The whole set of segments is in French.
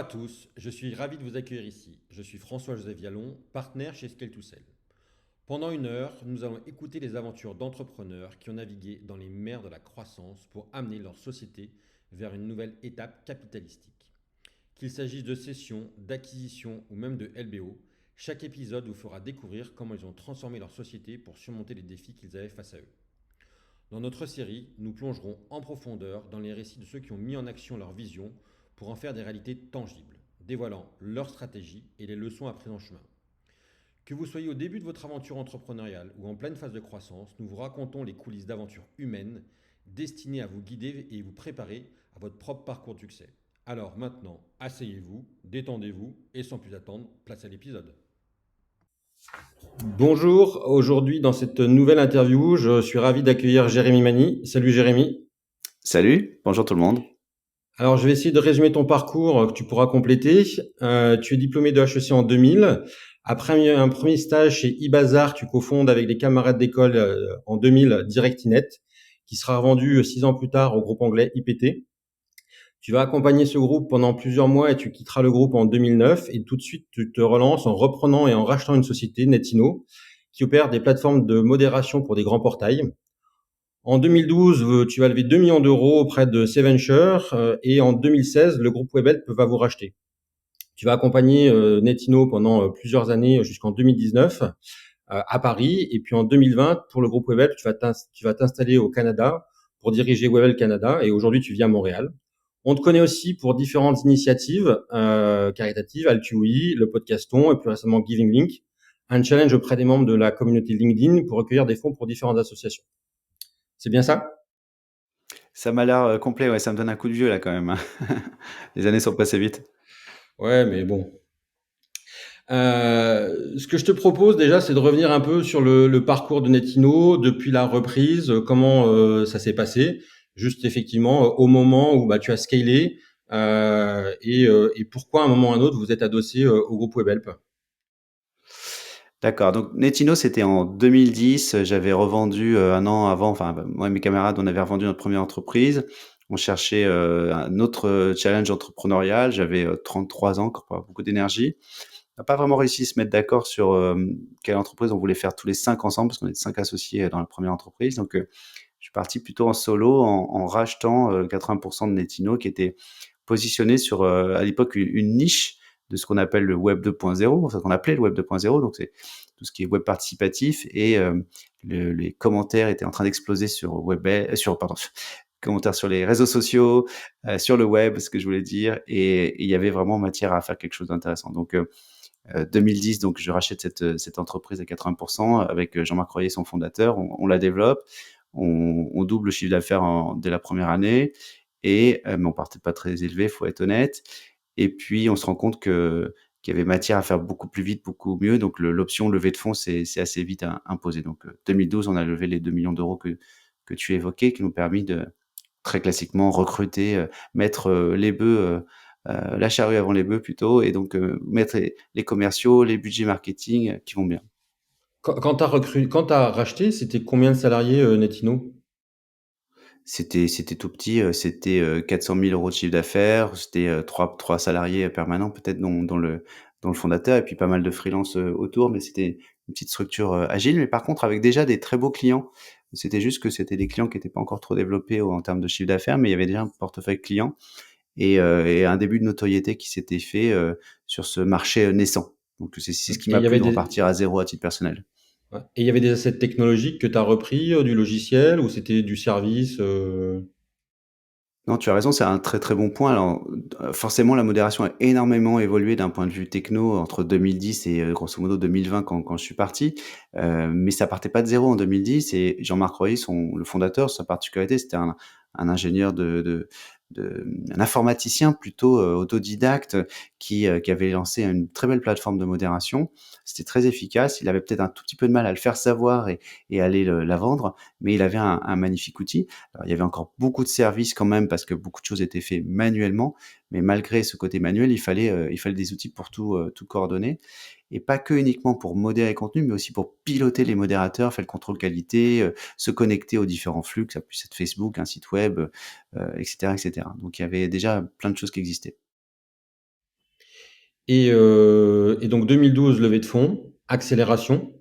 à tous, je suis ravi de vous accueillir ici. Je suis François-Joseph Viallon, partenaire chez Scale to Sell. Pendant une heure, nous allons écouter les aventures d'entrepreneurs qui ont navigué dans les mers de la croissance pour amener leur société vers une nouvelle étape capitalistique. Qu'il s'agisse de cession, d'acquisition ou même de LBO, chaque épisode vous fera découvrir comment ils ont transformé leur société pour surmonter les défis qu'ils avaient face à eux. Dans notre série, nous plongerons en profondeur dans les récits de ceux qui ont mis en action leur vision pour en faire des réalités tangibles, dévoilant leur stratégie et les leçons apprises en chemin. Que vous soyez au début de votre aventure entrepreneuriale ou en pleine phase de croissance, nous vous racontons les coulisses d'aventures humaines destinées à vous guider et vous préparer à votre propre parcours de succès. Alors maintenant, asseyez-vous, détendez-vous et sans plus attendre, place à l'épisode. Bonjour, aujourd'hui dans cette nouvelle interview, je suis ravi d'accueillir Jérémy Mani. Salut Jérémy. Salut, bonjour tout le monde. Alors je vais essayer de résumer ton parcours que tu pourras compléter. Tu es diplômé de HEC en 2000. Après un premier stage chez eBazaar, tu cofondes avec des camarades d'école en 2000 DirectInet, qui sera revendu 6 ans plus tard au groupe anglais IPT. Tu vas accompagner ce groupe pendant plusieurs mois et tu quitteras le groupe en 2009 et tout de suite tu te relances en reprenant et en rachetant une société, Netino, qui opère des plateformes de modération pour des grands portails. En 2012, tu vas lever 2 millions d'euros auprès de Seventure et en 2016, le groupe Webhelp va vous racheter. Tu vas accompagner Netino pendant plusieurs années jusqu'en 2019 à Paris et puis en 2020, pour le groupe Webhelp, tu vas t'installer au Canada pour diriger Webhelp Canada et aujourd'hui tu vis à Montréal. On te connaît aussi pour différentes initiatives caritatives, Altui, le podcaston et plus récemment Giving Link, un challenge auprès des membres de la communauté LinkedIn pour recueillir des fonds pour différentes associations. C'est bien ça? Ça m'a l'air complet, ouais, ça me donne un coup de vieux là quand même, hein. Les années sont passées vite. Ouais, mais bon. Ce que je te propose déjà, c'est de revenir un peu sur le parcours de Netino depuis la reprise, comment ça s'est passé, juste effectivement au moment où bah, tu as scalé et pourquoi à un moment ou à un autre vous êtes adossé au groupe Webhelp. D'accord, donc Netino c'était en 2010, j'avais revendu un an avant, enfin bah, moi et mes camarades on avait revendu notre première entreprise. On cherchait un autre challenge entrepreneurial, j'avais 33 ans, encore pas beaucoup d'énergie. On n'a pas vraiment réussi à se mettre d'accord sur quelle entreprise on voulait faire tous les 5 ensemble, parce qu'on est 5 associés dans la première entreprise. Donc je suis parti plutôt en solo en rachetant 80% de Netino qui était positionné sur à l'époque une niche de ce qu'on appelle le web 2.0, enfin qu'on appelait le web 2.0, donc c'est tout ce qui est web participatif et les commentaires étaient en train d'exploser sur commentaires sur les réseaux sociaux, sur le web, ce que je voulais dire, et il y avait vraiment matière à faire quelque chose d'intéressant. Donc 2010, donc je rachète cette entreprise à 80% avec Jean-Marc Royer, son fondateur, on la développe, on double le chiffre d'affaires dès la première année, et mais on partait pas très élevé, faut être honnête. Et puis on se rend compte qu'il y avait matière à faire beaucoup plus vite, beaucoup mieux. Donc l'option levée de fonds c'est assez vite imposée. Donc 2012, on a levé les 2 millions d'euros que tu évoquais, qui nous permis de très classiquement recruter, mettre les bœufs, la charrue avant les bœufs plutôt, et donc mettre les commerciaux, les budgets marketing qui vont bien. Quand tu as racheté, c'était combien de salariés Netino? C'était tout petit, c'était 400 000 euros de chiffre d'affaires, c'était trois salariés permanents peut-être dont le fondateur, et puis pas mal de freelance autour, mais c'était une petite structure agile, mais par contre avec déjà des très beaux clients. C'était juste que c'était des clients qui étaient pas encore trop développés en termes de chiffre d'affaires, mais il y avait déjà un portefeuille client et un début de notoriété qui s'était fait sur ce marché naissant. Donc c'est ce qui Et il m'a y plu avait de des, repartir à zéro à titre personnel. ouais. Et il y avait des assets technologiques que tu as repris du logiciel ou c'était du service Non, tu as raison, c'est un très, très bon point. Alors, forcément, la modération a énormément évolué d'un point de vue techno entre 2010 et grosso modo 2020 quand je suis parti. Mais ça partait pas de zéro en 2010, et Jean-Marc Royer, le fondateur, sa particularité, c'était un ingénieur un informaticien plutôt autodidacte qui avait lancé une très belle plateforme de modération. C'était très efficace. Il avait peut-être un tout petit peu de mal à le faire savoir et à aller la vendre, mais il avait un magnifique outil. Alors, il y avait encore beaucoup de services quand même parce que beaucoup de choses étaient faites manuellement, mais malgré ce côté manuel, il fallait des outils pour tout coordonner, et pas que uniquement pour modérer les contenus, mais aussi pour piloter les modérateurs, faire le contrôle qualité, se connecter aux différents flux, que ça puisse être Facebook, un site web, et cetera, et cetera. Donc il y avait déjà plein de choses qui existaient. Et donc 2012, levée de fonds, accélération.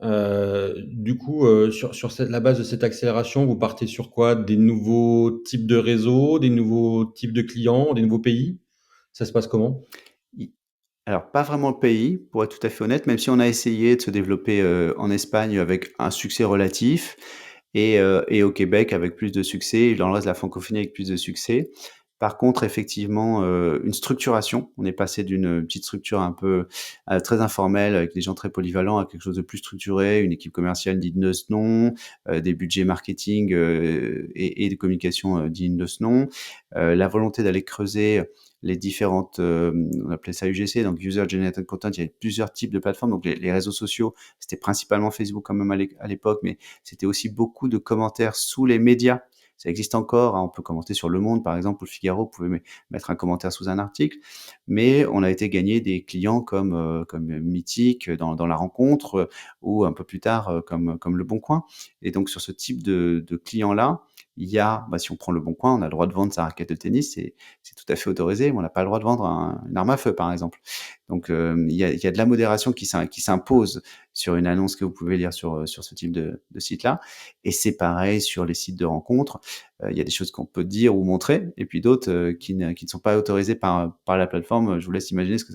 Du coup, sur la base de cette accélération, vous partez sur quoi? Des nouveaux types de réseaux, des nouveaux types de clients, des nouveaux pays? Ça se passe comment? I Alors pas vraiment le pays, pour être tout à fait honnête, même si on a essayé de se développer, en Espagne avec un succès relatif et au Québec avec plus de succès et dans le reste de la francophonie avec plus de succès. Par contre, effectivement, une structuration. On est passé d'une petite structure un peu, très informelle avec des gens très polyvalents à quelque chose de plus structuré, une équipe commerciale digne de ce nom, des budgets marketing, et de communication, dignes de ce nom. La volonté d'aller creuser les différentes, on appelait ça UGC, donc User Generated Content. Il y avait plusieurs types de plateformes, donc les réseaux sociaux, c'était principalement Facebook quand même à l'époque, mais c'était aussi beaucoup de commentaires sous les médias. Ça existe encore, hein, on peut commenter sur Le Monde, par exemple, ou Le Figaro, vous pouvez mettre un commentaire sous un article, mais on a été gagner des clients comme Mythique dans la rencontre, ou un peu plus tard, comme Le Bon Coin. Et donc sur ce type de clients-là, il y a, bah, si on prend Le Bon Coin, on a le droit de vendre sa raquette de tennis, c'est tout à fait autorisé, mais on n'a pas le droit de vendre une arme à feu, par exemple. Donc, il y a de la modération qui s'impose sur une annonce que vous pouvez lire sur ce type de site-là. Et c'est pareil sur les sites de rencontres. Il y a des choses qu'on peut dire ou montrer, et puis d'autres qui ne sont pas autorisées par la plateforme. Je vous laisse imaginer ce que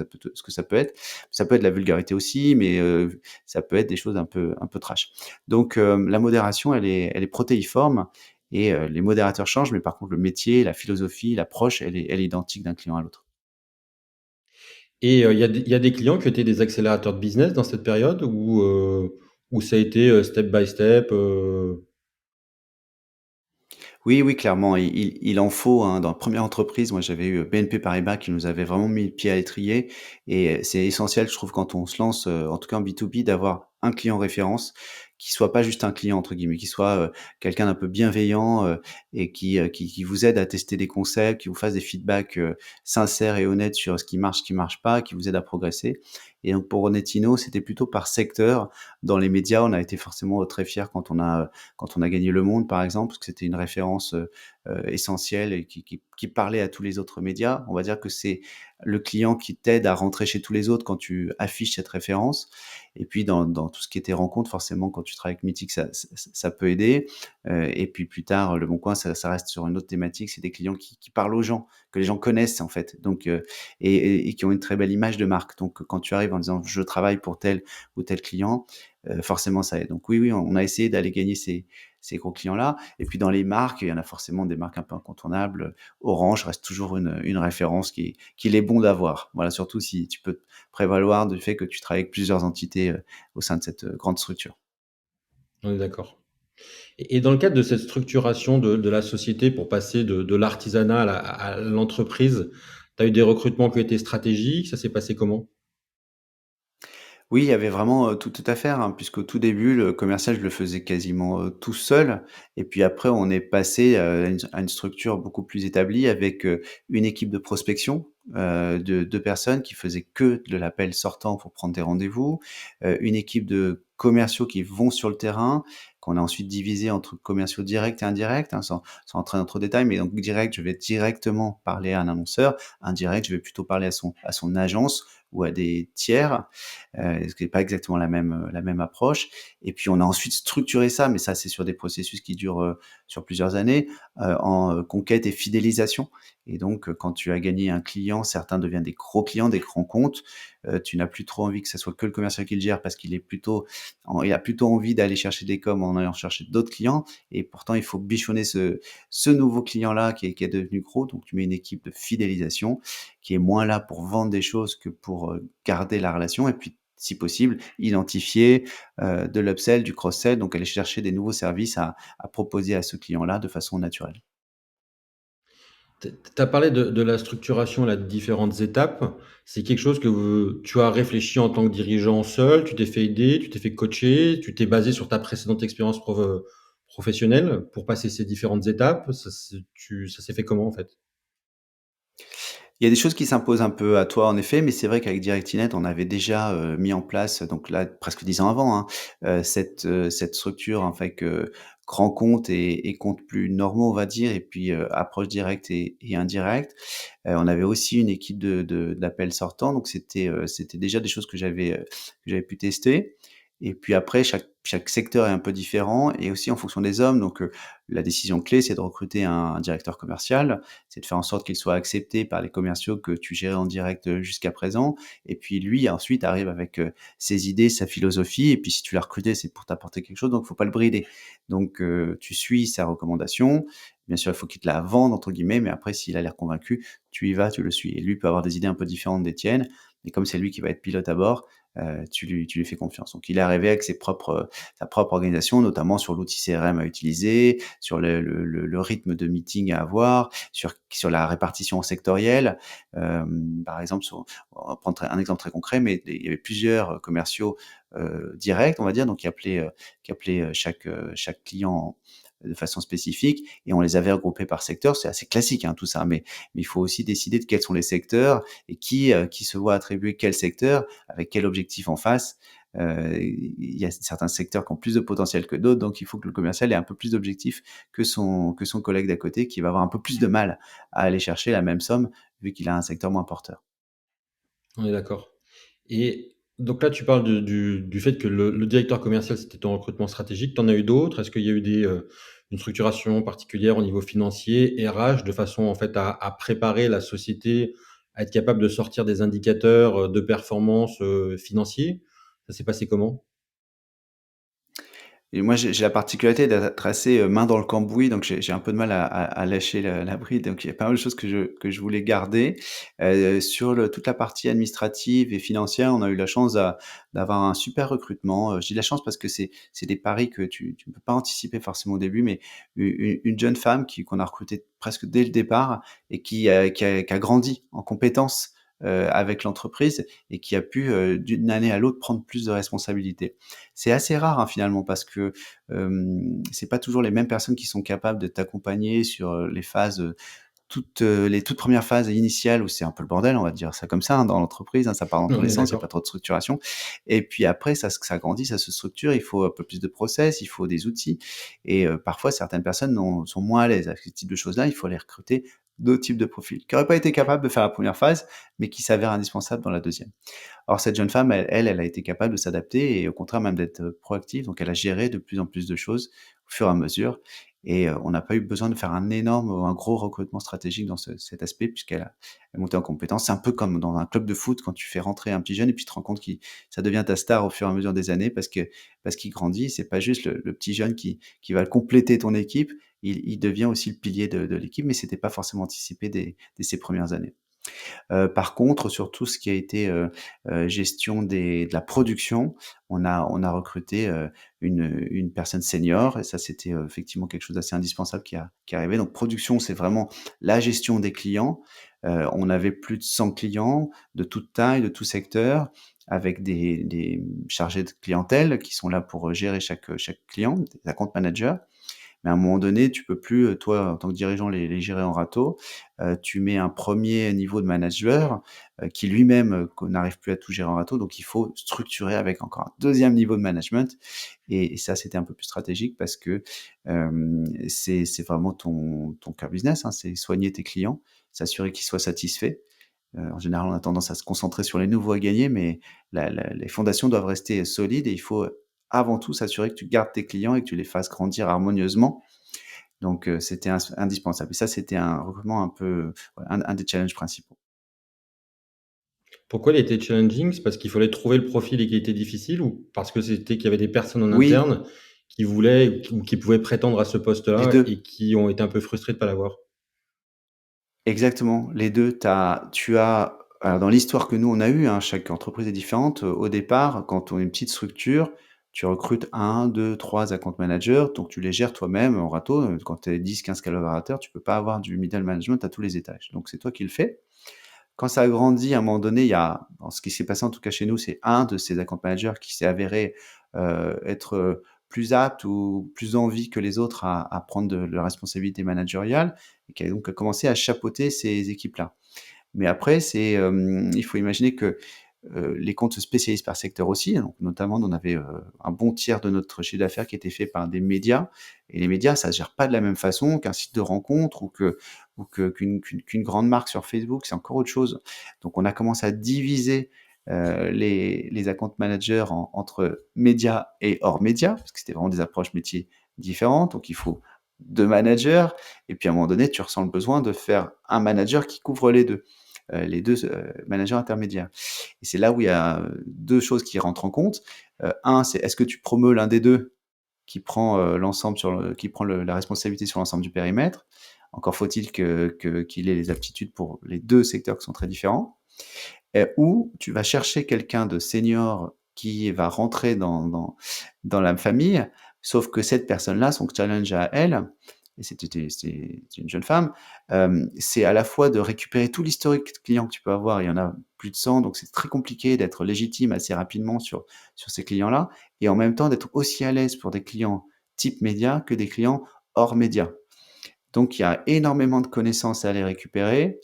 ça peut être. Ça peut être la vulgarité aussi, mais ça peut être des choses un peu trash. Donc, la modération, elle est protéiforme et les modérateurs changent, mais par contre le métier, la philosophie, l'approche, elle est identique d'un client à l'autre. Et il y a des clients qui étaient des accélérateurs de business dans cette période ou ça a été step by step? Oui, oui, clairement, il en faut, hein. Dans la première entreprise, moi, j'avais eu BNP Paribas qui nous avait vraiment mis le pied à l'étrier et c'est essentiel, je trouve, quand on se lance, en tout cas en B2B, d'avoir un client référence qui soit pas juste un client, entre guillemets, qui soit, quelqu'un d'un peu bienveillant, et qui vous aide à tester des concepts, qui vous fasse des feedbacks, sincères et honnêtes sur ce qui marche pas, qui vous aide à progresser. Et donc pour Ronetino, c'était plutôt par secteur. Dans les médias, on a été forcément, très fiers quand on a gagné Le Monde, par exemple, parce que c'était une référence, essentielle et qui parlait à tous les autres médias. On va dire que c'est le client qui t'aide à rentrer chez tous les autres quand tu affiches cette référence. Et puis dans tout ce qui était rencontre, forcément, quand tu travailles avec Mythique, ça peut aider. Et puis plus tard, Le Bon Coin, ça reste sur une autre thématique. C'est des clients qui parlent aux gens, que les gens connaissent en fait, donc et qui ont une très belle image de marque. Donc quand tu arrives en disant: «Je travaille pour tel ou tel client», forcément ça aide. Donc oui, oui, on a essayé d'aller gagner ces gros clients-là. Et puis dans les marques, il y en a forcément des marques un peu incontournables. Orange reste toujours une référence qu'il est bon d'avoir. Voilà, surtout si tu peux te prévaloir du fait que tu travailles avec plusieurs entités, au sein de cette, grande structure. On est d'accord. Et dans le cadre de cette structuration de la société pour passer de l'artisanat à l'entreprise, tu as eu des recrutements qui ont été stratégiques? Ça s'est passé comment? Oui, il y avait vraiment, tout à faire, hein, puisqu'au tout début, le commercial, je le faisais quasiment, tout seul. Et puis après, on est passé, à une structure beaucoup plus établie avec, une équipe de prospection, de 2 personnes qui faisaient que de l'appel sortant pour prendre des rendez-vous, une équipe de commerciaux qui vont sur le terrain, qu'on a ensuite divisé entre commerciaux directs et indirects, hein, sans entrer dans trop de détails. Mais donc direct, je vais directement parler à un annonceur. Indirect, je vais plutôt parler à son agence ou à des tiers, ce qui est pas exactement la même approche. Et puis on a ensuite structuré ça, mais ça c'est sur des processus qui durent, sur plusieurs années, en, conquête et fidélisation. Et donc, quand tu as gagné un client, certains deviennent des gros clients, des grands comptes. Tu n'as plus trop envie que ça soit que le commercial qui le gère parce il a plutôt envie d'aller chercher des coms en allant chercher d'autres clients. Et pourtant, il faut bichonner ce nouveau client-là qui est devenu gros. Donc tu mets une équipe de fidélisation qui est moins là pour vendre des choses que pour, garder la relation. Et puis si possible, identifier, de l'upsell, du cross-sell, donc aller chercher des nouveaux services à proposer à ce client-là de façon naturelle. Tu as parlé de la structuration, là, de différentes étapes. C'est quelque chose que tu as réfléchi en tant que dirigeant seul, tu t'es fait aider, tu t'es fait coacher, tu t'es basé sur ta précédente expérience professionnelle pour passer ces différentes étapes. Ça s'est fait comment, en fait? Il y a des choses qui s'imposent un peu à toi, en effet, mais c'est vrai qu'avec DirectInet, on avait déjà, mis en place, donc là, presque 10 ans avant, hein, cette structure, en fait, que grands comptes et comptes plus normaux, on va dire, et puis, approche directe et indirecte. On avait aussi une équipe d'appels sortants, donc c'était déjà des choses que j'avais pu tester. Et puis après, chaque secteur est un peu différent et aussi en fonction des hommes. Donc, la décision clé, c'est de recruter un directeur commercial, c'est de faire en sorte qu'il soit accepté par les commerciaux que tu gérais en direct, jusqu'à présent. Et puis lui, ensuite, arrive avec, ses idées, sa philosophie. Et puis si tu l'as recruté, c'est pour t'apporter quelque chose, donc faut pas le brider. Donc, tu suis sa recommandation. Bien sûr, il faut qu'il te la «vende» entre guillemets, mais après s'il a l'air convaincu, tu y vas, tu le suis. Et lui peut avoir des idées un peu différentes des tiennes, et comme c'est lui qui va être pilote à bord, tu lui fais confiance. Donc il est arrivé avec sa propre organisation, notamment sur l'outil CRM à utiliser, sur le rythme de meeting à avoir, sur la répartition sectorielle. Par exemple, on va prendre un exemple très concret, mais il y avait plusieurs commerciaux, directs, on va dire, donc qui appelaient chaque client de façon spécifique, et on les avait regroupés par secteur. C'est assez classique, hein, tout ça, mais il faut aussi décider de quels sont les secteurs et qui se voit attribuer quel secteur, avec quel objectif en face. Il y a certains secteurs qui ont plus de potentiel que d'autres, donc il faut que le commercial ait un peu plus d'objectifs que son collègue d'à côté, qui va avoir un peu plus de mal à aller chercher la même somme, vu qu'il a un secteur moins porteur. On est d'accord. Et donc là, tu parles du fait que le directeur commercial, c'était ton recrutement stratégique. Tu en as eu d'autres? Est-ce qu'il y a eu une structuration particulière au niveau financier, RH, de façon en fait à préparer la société à être capable de sortir des indicateurs, de performance, financiers? Ça s'est passé comment? Et moi, j'ai la particularité d'être assez, main dans le cambouis, donc j'ai un peu de mal à lâcher la bride. Donc il y a pas mal de choses que je voulais garder. Sur toute la partie administrative et financière, on a eu la chance d'avoir un super recrutement. Je dis la chance parce que c'est des paris que tu ne peux pas anticiper forcément au début, mais une jeune femme qu'on a recrutée presque dès le départ, et qui a grandi en compétences, avec l'entreprise, et qui a pu, d'une année à l'autre, prendre plus de responsabilités. C'est assez rare, hein, finalement, parce que, c'est pas toujours les mêmes personnes qui sont capables de t'accompagner sur, les phases, les toutes premières phases initiales, où c'est un peu le bordel, on va dire ça comme ça, hein, dans l'entreprise, hein, ça part dans tous On les est sens, il y a pas d'accord. trop de structuration. Et puis après, ça grandit, ça se structure, il faut un peu plus de process, il faut des outils, et parfois certaines personnes sont moins à l'aise avec ce type de choses-là, il faut aller recruter d'autres types de profils, qui n'auraient pas été capables de faire la première phase, mais qui s'avèrent indispensables dans la deuxième. Or cette jeune femme, elle a été capable de s'adapter, et au contraire même d'être, proactive, donc elle a géré de plus en plus de choses au fur et à mesure, et on n'a pas eu besoin de faire un énorme ou un gros recrutement stratégique dans cet aspect, elle est montée en compétence. C'est un peu comme dans un club de foot quand tu fais rentrer un petit jeune et puis tu te rends compte qu'il ça devient ta star au fur et à mesure des années, parce qu'il grandit. C'est pas juste le petit jeune qui va compléter ton équipe, il devient aussi le pilier de l'équipe, mais c'était pas forcément anticipé dès ses premières années. Par contre, sur tout ce qui a été, gestion de la production, on a recruté, une personne senior, et ça, c'était, effectivement quelque chose d'assez indispensable qui est arrivé. Donc production, c'est vraiment la gestion des clients. On avait plus de 100 clients de toute taille, de tout secteur, avec des chargés de clientèle qui sont là pour, gérer chaque client, des account managers. Mais à un moment donné, tu peux plus, toi, en tant que dirigeant, les gérer en râteau. Tu mets un premier niveau de manager, qui lui-même, n'arrive plus à tout gérer en râteau, donc il faut structurer avec encore un deuxième niveau de management, et ça, c'était un peu plus stratégique parce que, c'est vraiment ton cœur business, hein, c'est soigner tes clients, s'assurer qu'ils soient satisfaits. En général, on a tendance à se concentrer sur les nouveaux à gagner, mais les fondations doivent rester solides, et il faut, avant tout, s'assurer que tu gardes tes clients et que tu les fasses grandir harmonieusement. Donc, c'était indispensable, et ça, c'était un recrutement un peu, ouais, un des challenges principaux. Pourquoi il était challenging? C'est parce qu'il fallait trouver le profil et qu'il était difficile, ou parce que c'était qu'il y avait des personnes en Oui, interne qui voulaient ou qui pouvaient prétendre à ce les poste-là et 2. qui ont été un peu frustrés de pas l'avoir? Exactement, les 2. Tu as alors dans l'histoire que nous on a eue, hein, chaque entreprise est différente. Au départ, quand on est une petite structure, tu recrutes un, 2, 3 account managers, donc tu les gères toi-même en râteau. Quand tu es 10-15 collaborateurs, tu peux pas avoir du middle management à tous les étages, donc c'est toi qui le fais. Quand ça a grandi, à un moment donné, il y a ce qui s'est passé en tout cas chez nous, c'est un de ces account managers qui s'est avéré, être, plus apte ou plus envie que les autres à prendre de la responsabilité managériale, et qui a donc commencé à chapeauter ces équipes-là. Mais après, il faut imaginer que les comptes se spécialisent par secteur aussi. Donc, notamment, on avait un bon tiers de notre chiffre d'affaires qui était fait par des médias. Et les médias, ça ne se gère pas de la même façon qu'un site de rencontre qu'une grande marque sur Facebook. C'est encore autre chose. Donc, on a commencé à diviser les account managers entre médias et hors médias, parce que c'était vraiment des approches métiers différentes. Donc, il faut deux managers. Et puis, à un moment donné, tu ressens le besoin de faire un manager qui couvre les deux managers intermédiaires. Et c'est là où il y a deux choses qui rentrent en compte. Un, c'est est-ce que tu promeus l'un des deux qui prend la responsabilité sur l'ensemble du périmètre. Encore faut-il qu'il ait les aptitudes pour les deux secteurs qui sont très différents. Ou tu vas chercher quelqu'un de senior qui va rentrer dans la famille, sauf que cette personne-là, son challenge à elle, et c'est une jeune femme, c'est à la fois de récupérer tout l'historique client que tu peux avoir, il y en a plus de 100, donc c'est très compliqué d'être légitime assez rapidement sur ces clients-là, et en même temps d'être aussi à l'aise pour des clients type média que des clients hors média. Donc il y a énormément de connaissances à aller récupérer,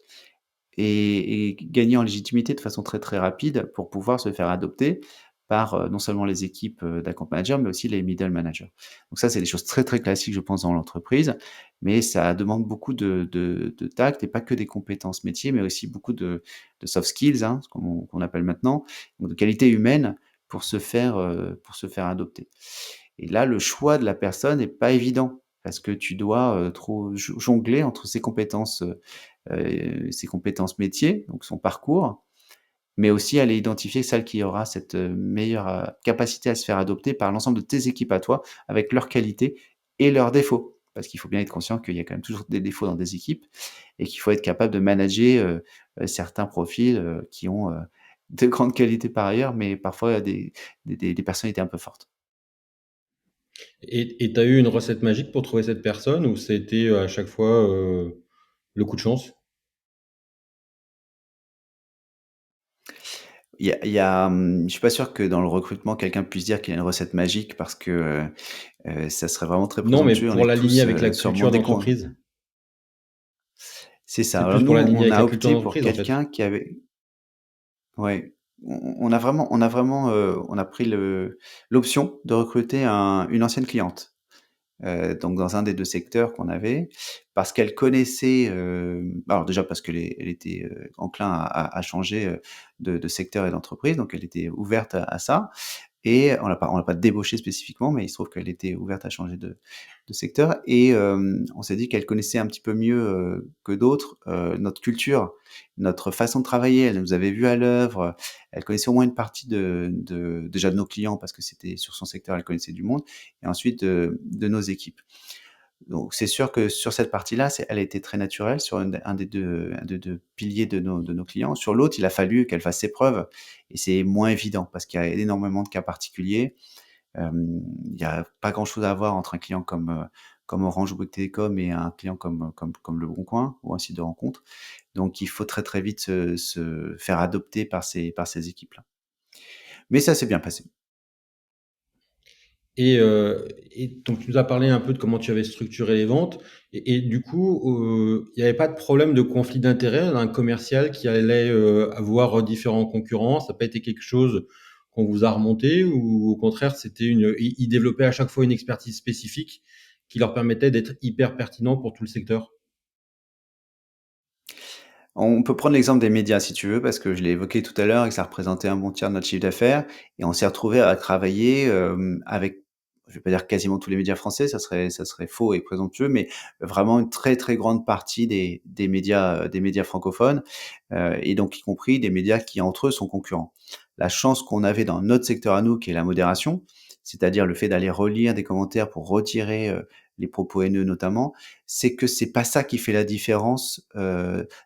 et gagner en légitimité de façon très, très rapide pour pouvoir se faire adopter par, non seulement les équipes, d'account manager, mais aussi les middle managers. Donc ça, c'est des choses très, très classiques, je pense, dans l'entreprise, mais ça demande beaucoup de tact et pas que des compétences métiers, mais aussi beaucoup de soft skills, hein, ce qu'on appelle maintenant, donc de qualité humaine pour se faire adopter. Et là, le choix de la personne n'est pas évident parce que tu dois, jongler entre ses compétences métiers, donc son parcours, mais aussi aller identifier celle qui aura cette meilleure capacité à se faire adopter par l'ensemble de tes équipes à toi, avec leurs qualités et leurs défauts. Parce qu'il faut bien être conscient qu'il y a quand même toujours des défauts dans des équipes et qu'il faut être capable de manager certains profils qui ont de grandes qualités par ailleurs, mais parfois des personnalités un peu fortes. Et tu as eu une recette magique pour trouver cette personne ou c'était à chaque fois le coup de chance? Je suis pas sûr que dans le recrutement, quelqu'un puisse dire qu'il a une recette magique parce que ça serait vraiment très Non, mais présomptueux. On pour est l'aligner tous avec la sûrement culture des cons. d'entreprise. C'est ça. C'est Alors plus nous, pour l'aligner on avec a la culture opté pour d'entreprise, en fait. quelqu'un qui avait, ouais, on a pris l'option de recruter une ancienne cliente. Donc dans un des 2 secteurs qu'on avait, parce qu'elle connaissait, alors déjà parce elle était, enclin à changer, de secteur et d'entreprise, donc elle était ouverte à ça. Et on l'a pas débauchée spécifiquement, mais il se trouve qu'elle était ouverte à changer de secteur, et on s'est dit qu'elle connaissait un petit peu mieux, que d'autres, notre culture, notre façon de travailler. Elle nous avait vus à l'œuvre, elle connaissait au moins une partie déjà de nos clients parce que c'était sur son secteur, elle connaissait du monde, et ensuite de nos équipes. Donc c'est sûr que sur cette partie-là, elle a été très naturelle sur un des deux piliers de nos clients. Sur l'autre, il a fallu qu'elle fasse ses preuves, et c'est moins évident parce qu'il y a énormément de cas particuliers. Il y a pas grand-chose à voir entre un client comme Orange ou Bouygues Télécom et un client comme Leboncoin ou un site de rencontre. Donc il faut très, très vite se faire adopter par ces équipes-là. Mais ça s'est bien passé. Et donc, tu nous as parlé un peu de comment tu avais structuré les ventes. Et du coup, il n'y avait pas de problème de conflit d'intérêt d'un commercial qui allait avoir différents concurrents. Ça n'a pas été quelque chose qu'on vous a remonté ou au contraire, ils développaient à chaque fois une expertise spécifique qui leur permettait d'être hyper pertinent pour tout le secteur. On peut prendre l'exemple des médias si tu veux, parce que je l'ai évoqué tout à l'heure et que ça représentait un bon tiers de notre chiffre d'affaires, et on s'est retrouvé à travailler, avec, je vais pas dire quasiment tous les médias français, ça serait faux et présomptueux, mais vraiment une très, très grande partie des médias francophones, et donc y compris des médias qui entre eux sont concurrents. La chance qu'on avait dans notre secteur à nous, qui est la modération, c'est-à-dire le fait d'aller relire des commentaires pour retirer, les propos haineux notamment, c'est que c'est pas ça qui fait la différence,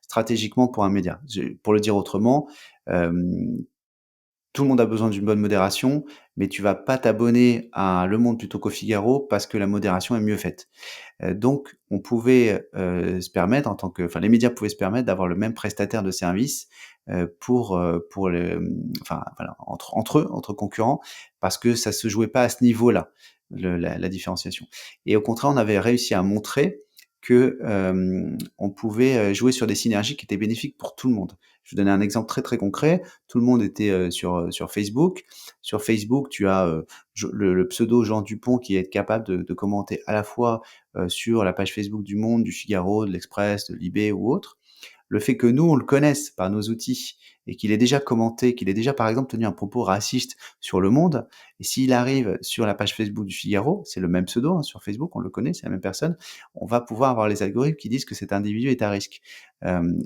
stratégiquement pour un média. Pour le dire autrement, hem, tout le monde a besoin d'une bonne modération, mais tu vas pas t'abonner à Le Monde plutôt qu'au Figaro parce que la modération est mieux faite. Donc on pouvait, se permettre les médias pouvaient se permettre d'avoir le même prestataire de service, pour enfin voilà, entre eux, entre concurrents, parce que ça se jouait pas à ce niveau-là, la différenciation. Et au contraire, on avait réussi à montrer que on pouvait jouer sur des synergies qui étaient bénéfiques pour tout le monde. Je vais donner un exemple très très concret. Tout le monde était sur Facebook. Sur Facebook, tu as le pseudo Jean Dupont qui est capable de commenter à la fois sur la page Facebook du Monde, du Figaro, de l'Express, de l'IB ou autre. Le fait que nous, on le connaisse par nos outils et qu'il ait déjà commenté, qu'il ait déjà, par exemple, tenu un propos raciste sur Le Monde, et s'il arrive sur la page Facebook du Figaro, c'est le même pseudo sur Facebook, on le connaît, c'est la même personne, on va pouvoir avoir les algorithmes qui disent que cet individu est à risque.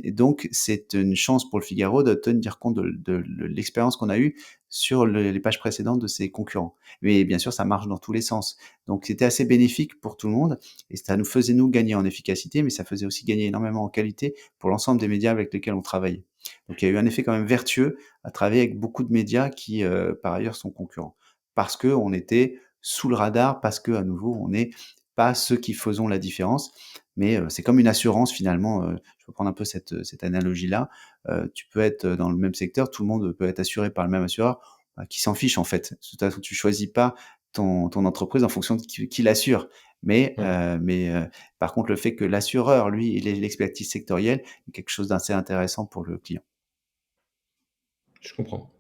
Et donc, c'est une chance pour le Figaro de tenir compte de l'expérience qu'on a eue sur les pages précédentes de ses concurrents. Mais bien sûr, ça marche dans tous les sens. Donc, c'était assez bénéfique pour tout le monde et ça nous faisait, nous, gagner en efficacité, mais ça faisait aussi gagner énormément en qualité pour l'ensemble des médias avec lesquels on travaillait. Donc, il y a eu un effet quand même vertueux à travailler avec beaucoup de médias qui, par ailleurs, sont concurrents. Parce qu'on était sous le radar, parce que à nouveau, on n'est pas ceux qui faisons la différence, mais c'est comme une assurance finalement. Je peux prendre un peu cette analogie-là. Tu peux être dans le même secteur, tout le monde peut être assuré par le même assureur, qui s'en fiche en fait. De toute façon, tu choisis pas ton entreprise en fonction de qui l'assure. Mais, Ouais, par contre, le fait que l'assureur, lui, il ait l'expertise sectorielle, est quelque chose d'assez intéressant pour le client. je comprends.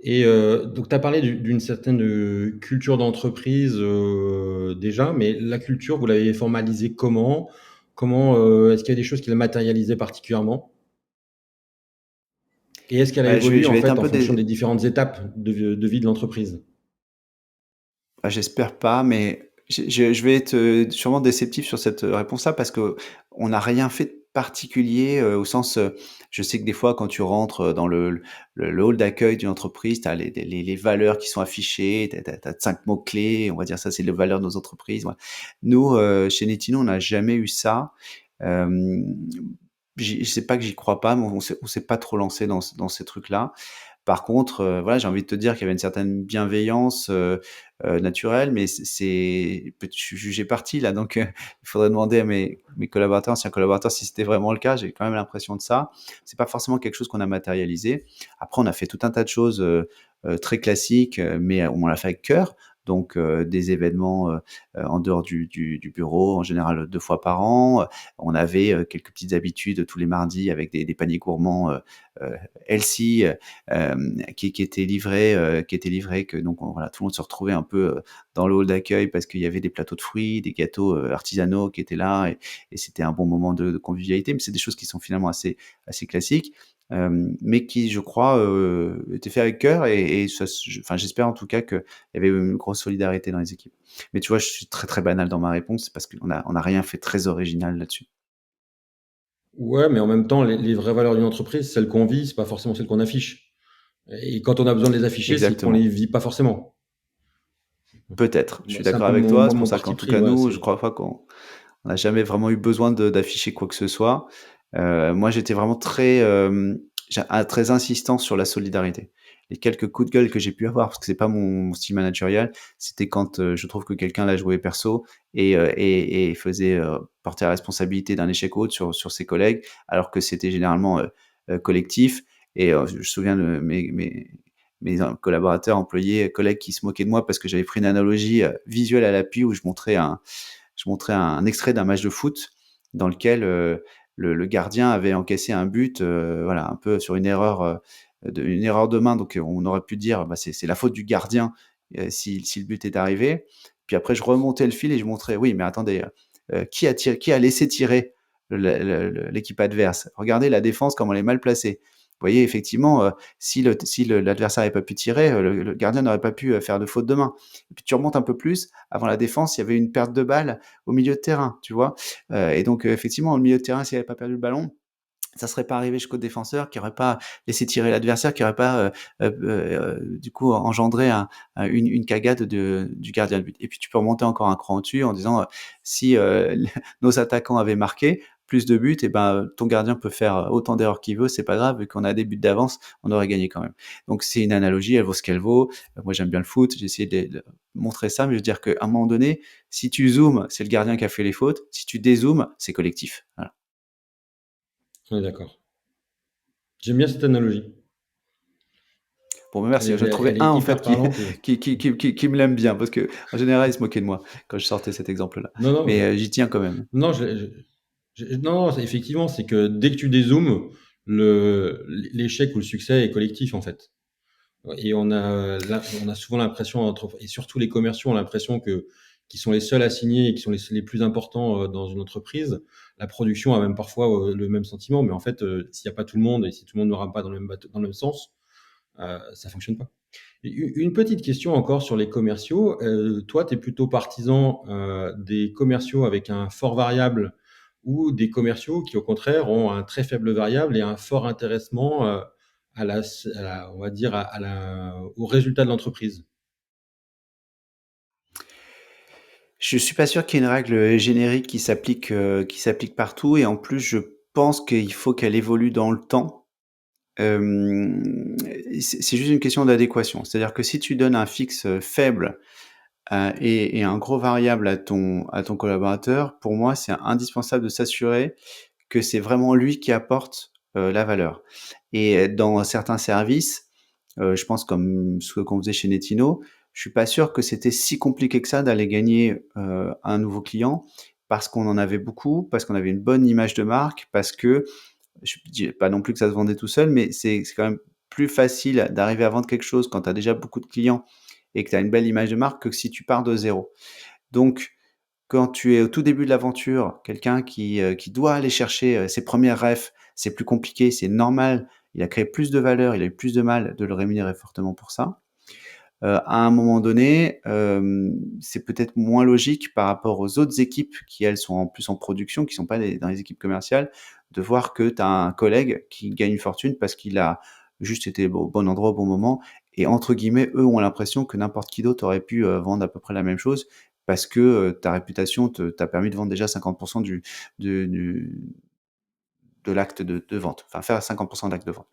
Et donc tu as parlé d'une certaine culture d'entreprise déjà, mais la culture, vous l'avez formalisée comment? Est-ce qu'il y a des choses qui la matérialisaient particulièrement? Et est-ce qu'elle a Bah, évolué je en vais être un fait en peu fonction des dé différentes étapes de vie de l'entreprise? Bah, j'espère pas, mais je vais être, sûrement déceptif sur cette, réponse-là parce qu'on n'a rien fait de particulier, au sens, je sais que des fois quand tu rentres, dans le hall d'accueil d'une entreprise, tu as les valeurs qui sont affichées, tu as 5 mots clés, on va dire ça, c'est les valeurs de nos entreprises, voilà. Nous, chez Netino, on n'a jamais eu ça. Hem, c'est pas que j'y crois pas, mais on s'est pas trop lancé dans ces trucs-là. Par contre, voilà, j'ai envie de te dire qu'il y avait une certaine bienveillance, naturelle, mais je suis jugé parti là, donc il faudrait demander à mes collaborateurs, anciens collaborateurs, si c'était vraiment le cas. J'ai quand même l'impression de ça. C'est pas forcément quelque chose qu'on a matérialisé. Après, on a fait tout un tas de choses, très classiques, mais on l'a fait avec cœur. Donc, des événements, en dehors du bureau, en général 2 fois par an. On avait, quelques petites habitudes tous les mardis avec des paniers gourmands, healthy, qui était livré, que donc voilà, tout le monde se retrouvait un peu dans le hall d'accueil parce qu'il y avait des plateaux de fruits, des gâteaux artisanaux qui étaient là, et c'était un bon moment de convivialité. Mais c'est des choses qui sont finalement assez classiques, mais qui, je crois, étaient faits avec cœur, et ça, enfin, j'espère en tout cas qu'il y avait une grosse solidarité dans les équipes. Mais tu vois, je suis très très banal dans ma réponse, c'est parce qu'on a rien fait de très original là-dessus. Ouais, mais en même temps, les vraies valeurs d'une entreprise, celles qu'on vit, c'est pas forcément celles qu'on affiche. Et quand on a besoin de les afficher, c'est qu'on les Exactement. vit pas forcément. Peut-être, je Moi, suis c'est un d'accord peu avec mon, toi. moi, C'est pour mon ça parti qu'en tout pris, cas, ouais, nous, je c'est, crois pas qu'on n'a jamais vraiment eu besoin d'afficher quoi que ce soit. Moi, j'étais vraiment très insistant sur la solidarité. Les quelques coups de gueule que j'ai pu avoir, parce que c'est pas mon style managérial, c'était quand je trouve que quelqu'un l'a joué perso et faisait porter la responsabilité d'un échec ou autre sur ses collègues, alors que c'était généralement collectif. Et je me souviens de mes collaborateurs, employés, collègues qui se moquaient de moi parce que j'avais pris une analogie visuelle à l'appui où je montrais un extrait d'un match de foot dans lequel le gardien avait encaissé un but, voilà, un peu sur une erreur de main. Donc on aurait pu dire, bah, c'est la faute du gardien si le but est arrivé. Puis après, je remontais le fil et je montrais, oui, mais attendez, qui a laissé tirer l'équipe adverse? Regardez la défense, comment elle est mal placée. Vous voyez, effectivement, si l'adversaire n'avait pas pu tirer, le gardien n'aurait pas pu faire de faute de main. Et puis tu remontes un peu plus, avant la défense, il y avait une perte de balle au milieu de terrain, tu vois? Et donc, effectivement, au milieu de terrain, s'il avait pas perdu le ballon, ça serait pas arrivé jusqu'au défenseur, qui aurait pas laissé tirer l'adversaire, qui aurait pas, du coup, engendré une cagade du gardien de but. Et puis tu peux remonter encore un cran au-dessus en disant, si, nos attaquants avaient marqué plus de buts, et ben, ton gardien peut faire autant d'erreurs qu'il veut, c'est pas grave, vu qu'on a des buts d'avance, on aurait gagné quand même. Donc c'est une analogie, elle vaut ce qu'elle vaut. Moi, j'aime bien le foot, j'ai essayé de montrer ça, mais je veux dire qu'à un moment donné, si tu zoomes, c'est le gardien qui a fait les fautes, si tu dézoomes, c'est collectif. Voilà. on est d'accord. J'aime bien cette analogie. Bon, bah, merci, je trouvais Elle un est en hyper fait qui parlante et qui me l'aime bien parce qu'en général, il se moquait de moi quand je sortais cet exemple-là. non, non, Mais j'y tiens quand même. non, non, effectivement, c'est que dès que tu dézoomes, l'échec ou le succès est collectif, en fait. Et on a souvent l'impression, et surtout les commerciaux ont l'impression qu'ils sont les seuls à signer et qui sont les plus importants dans une entreprise. La production a même parfois le même sentiment, mais en fait, s'il n'y a pas tout le monde et si tout le monde ne rame pas dans le même dans le même sens, ça fonctionne pas. Une petite question encore sur les commerciaux. Toi, tu es plutôt partisan des commerciaux avec un fort variable ou des commerciaux qui, au contraire, ont un très faible variable et un fort intéressement on va dire, au résultat de l'entreprise. Je suis pas sûr qu'il y ait une règle générique qui s'applique partout et en plus, je pense qu'il faut qu'elle évolue dans le temps. C'est juste une question d'adéquation. C'est-à-dire que si tu donnes un fixe, faible, et un gros variable à ton collaborateur, pour moi, c'est indispensable de s'assurer que c'est vraiment lui qui apporte, la valeur et dans certains services, je pense comme ce qu'on faisait chez Netino, je suis pas sûr que c'était si compliqué que ça d'aller gagner, un nouveau client parce qu'on en avait beaucoup, parce qu'on avait une bonne image de marque, parce que je dis pas non plus que ça se vendait tout seul, mais c'est quand même plus facile d'arriver à vendre quelque chose quand tu as déjà beaucoup de clients et que tu as une belle image de marque que si tu pars de zéro. Donc, quand tu es au tout début de l'aventure, quelqu'un qui doit aller chercher ses premières refs, c'est plus compliqué, c'est normal. Il a créé plus de valeur, il a eu plus de mal de le rémunérer fortement pour ça. À un moment donné, c'est peut-être moins logique par rapport aux autres équipes qui, elles, sont en plus en production, qui sont pas dans les équipes commerciales, de voir que tu as un collègue qui gagne une fortune parce qu'il a juste été au bon endroit au bon moment et entre guillemets, eux ont l'impression que n'importe qui d'autre aurait pu, vendre à peu près la même chose parce que, ta réputation t'a permis de vendre déjà 50 du de l'acte de vente, enfin faire 50 de l'acte de vente.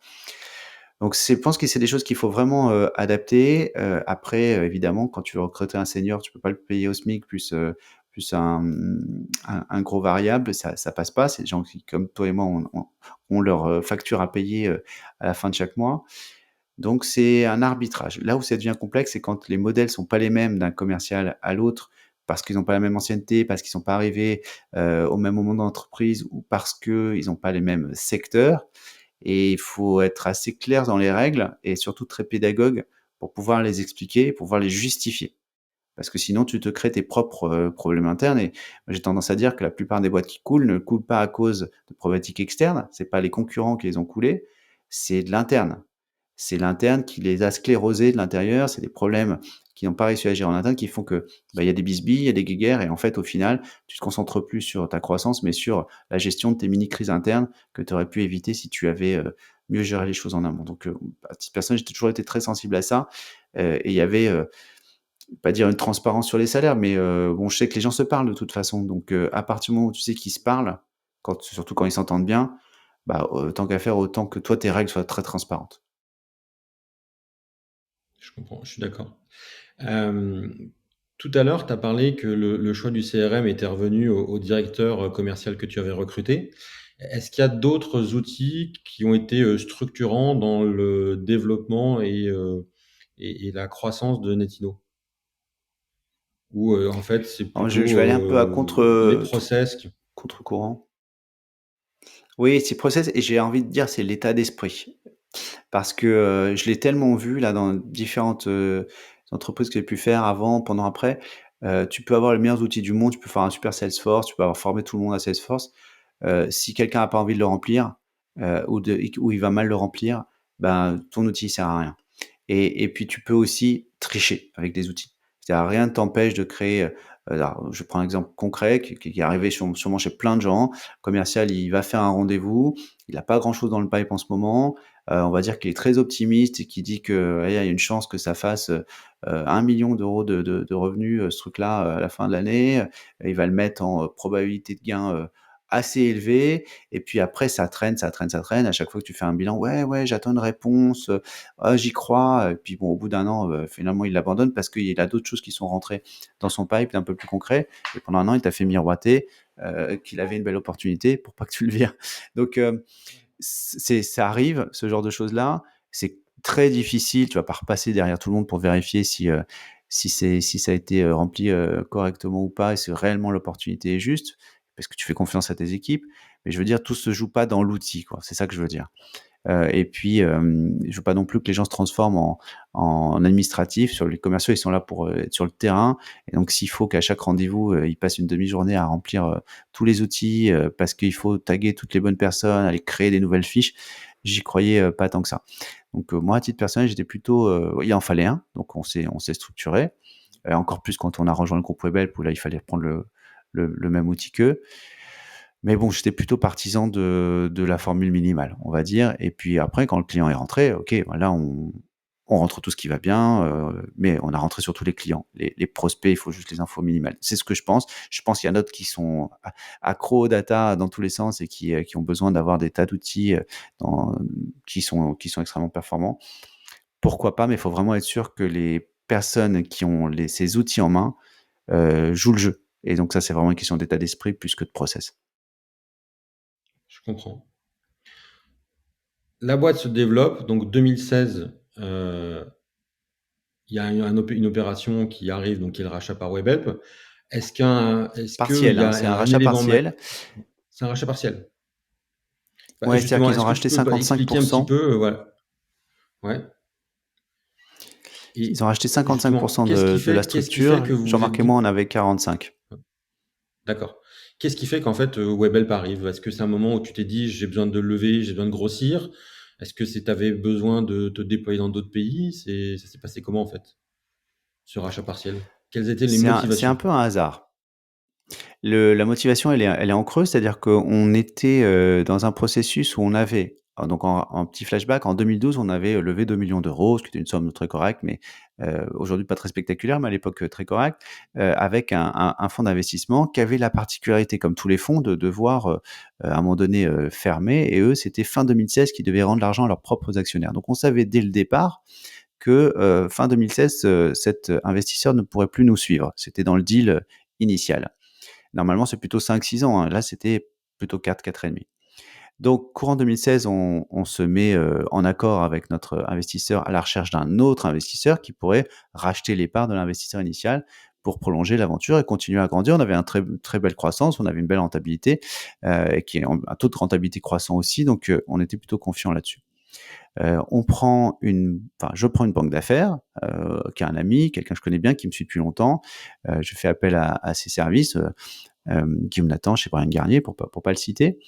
Donc je pense que c'est des choses qu'il faut vraiment, adapter. Après, évidemment, quand tu veux recruter un senior, tu peux pas le payer au SMIC plus un gros variable, ça passe pas. C'est des gens qui, comme toi et moi, ont leur, facture à payer, à la fin de chaque mois. Donc c'est un arbitrage. Là où ça devient complexe, c'est quand les modèles sont pas les mêmes d'un commercial à l'autre, parce qu'ils ont pas la même ancienneté, parce qu'ils sont pas arrivés, au même moment dans l'entreprise ou parce qu'ils ont pas les mêmes secteurs. Et il faut être assez clair dans les règles et surtout très pédagogue pour pouvoir les expliquer, pour pouvoir les justifier. Parce que sinon, tu te crées tes propres problèmes internes. Et j'ai tendance à dire que la plupart des boîtes qui coulent ne coulent pas à cause de problématiques externes. C'est pas les concurrents qui les ont coulées, c'est de l'interne. C'est l'interne qui les a sclérosés de l'intérieur. C'est des problèmes qui n'ont pas réussi à gérer en interne qui font que il y a des bisbilles, il y a des guéguerres et en fait, au final, tu te concentres plus sur ta croissance, mais sur la gestion de tes mini crises internes que tu aurais pu éviter si tu avais mieux géré les choses en amont. Donc, à titre personnel, j'ai toujours été très sensible à ça. Et il y avait pas dire une transparence sur les salaires, mais bon, je sais que les gens se parlent de toute façon. Donc, à partir du moment où tu sais qu'ils se parlent, surtout quand ils s'entendent bien, bah, tant qu'à faire, autant que toi, tes règles soient très transparentes. Je comprends, je suis d'accord. Euh, Tout à l'heure, tu as parlé que le choix du CRM était revenu au directeur commercial que tu avais recruté. Est-ce qu'il y a d'autres outils qui ont été structurants dans le développement et la croissance de Netino? Ou en fait, c'est Alors, je plutôt vais aller un peu à les process contre-courant. Oui, c'est process et j'ai envie de dire, c'est l'état d'esprit. Parce que, je l'ai tellement vu là dans différentes, entreprises que j'ai pu faire avant, pendant, après. Tu peux avoir les meilleurs outils du monde, tu peux faire un super Salesforce, tu peux avoir formé tout le monde à Salesforce. Si quelqu'un a pas envie de le remplir, ou il va mal le remplir, ben, ton outil sert à rien. Et puis tu peux aussi tricher avec des outils. C'est-à-dire rien ne t'empêche de créer, alors je prends un exemple concret qui est arrivé sûrement chez plein de gens. Commercial, il va faire un rendez-vous, il a pas grand chose dans le pipe en ce moment, on va dire qu'il est très optimiste et qu'il dit que, allez, il y a une chance que ça fasse, 1 000 000 € de revenus, ce truc-là, à la fin de l'année. Il va le mettre en, probabilité de gain, assez élevée et puis après ça traîne, ça traîne, ça traîne. À chaque fois que tu fais un bilan: «Ouais, ouais, j'attends une réponse, ah, j'y crois», et puis bon, au bout d'un an, finalement, il l'abandonne parce qu'il a d'autres choses qui sont rentrées dans son pipe un peu plus concret et pendant un an, il t'a fait miroiter, qu'il avait une belle opportunité pour pas que tu le vires. Donc, ça arrive, ce genre de choses-là. C'est très difficile. Tu vas pas repasser derrière tout le monde pour vérifier si ça a été rempli correctement ou pas et si réellement l'opportunité est juste, parce que tu fais confiance à tes équipes. Mais je veux dire, tout se joue pas dans l'outil, quoi. C'est ça que je veux dire. Et puis, je veux pas non plus que les gens se transforment en administratifs. Sur les commerciaux, ils sont là pour être sur le terrain. Et donc, s'il faut qu'à chaque rendez-vous, ils passent une demi-journée à remplir tous les outils parce qu'il faut taguer toutes les bonnes personnes, aller créer des nouvelles fiches, j'y croyais pas tant que ça. Donc, moi, à titre personnel, j'étais plutôt, il en fallait un. Donc, on s'est structuré. Encore plus quand on a rejoint le groupe Webhelp où là, il fallait prendre le même outil qu'eux. Mais bon, j'étais plutôt partisan de la formule minimale, on va dire. Et puis après, quand le client est rentré, OK, ben là, on rentre tout ce qui va bien, mais on a rentré surtout les clients. Les prospects, il faut juste les infos minimales. C'est ce que je pense. Je pense qu'il y en a d'autres qui sont accros aux data dans tous les sens et qui ont besoin d'avoir des tas d'outils dans qui sont extrêmement performants. Pourquoi pas, mais il faut vraiment être sûr que les personnes qui ont ces outils en main, jouent le jeu. Et donc ça, c'est vraiment une question d'état d'esprit plus que de process. Je comprends. La boîte se développe, donc 2016, il y a une opération qui arrive, donc qui est le rachat par Webhelp. Est-ce qu'il Partiel, y hein, a c'est un un rachat élément partiel. c'est un rachat partiel? Bah, Ouais, c'est-à-dire justement, qu'ils ont est-ce que tu racheté peux expliquer un petit 55%. peu, voilà. Ouais. Ils ont Et racheté justement, 55% de la qu'est-ce qui fait structure. que vous vous êtes Jean-Marc et dit, moi, on avait 45. d'accord. Qu'est-ce qui fait qu'en fait, Webhelp arrive? Est-ce que c'est un moment où tu t'es dit, j'ai besoin de lever, j'ai besoin de grossir? Est-ce que tu avais besoin de te déployer dans d'autres pays? Ça s'est passé comment en fait, ce rachat partiel? Quelles étaient les C'est un motivations? peu un hasard. La motivation, elle est en creux, c'est-à-dire qu'on était dans un processus où on avait, donc en petit flashback, en 2012, on avait levé 2 millions d'euros, ce qui était une somme très correcte, mais aujourd'hui pas très spectaculaire, mais à l'époque très correcte, avec un fonds d'investissement qui avait la particularité, comme tous les fonds, de devoir à un moment donné fermer. Et eux, c'était fin 2016 qu'ils devaient rendre l'argent à leurs propres actionnaires. Donc on savait dès le départ que fin 2016, cet investisseur ne pourrait plus nous suivre. C'était dans le deal initial. Normalement, c'est plutôt 5-6 ans, hein. Là, c'était plutôt 4 et demi. Donc courant 2016, on se met, en accord avec notre investisseur à la recherche d'un autre investisseur qui pourrait racheter les parts de l'investisseur initial pour prolonger l'aventure et continuer à grandir. On avait une très belle croissance, on avait une belle rentabilité, qui est un taux de rentabilité croissant aussi, donc on était plutôt confiant là-dessus. Je prends une banque d'affaires, qui est un ami, quelqu'un que je connais bien, qui me suit depuis longtemps. Je fais appel à ses services, Guillaume Nathan chez Bryan Garnier pour pas le citer.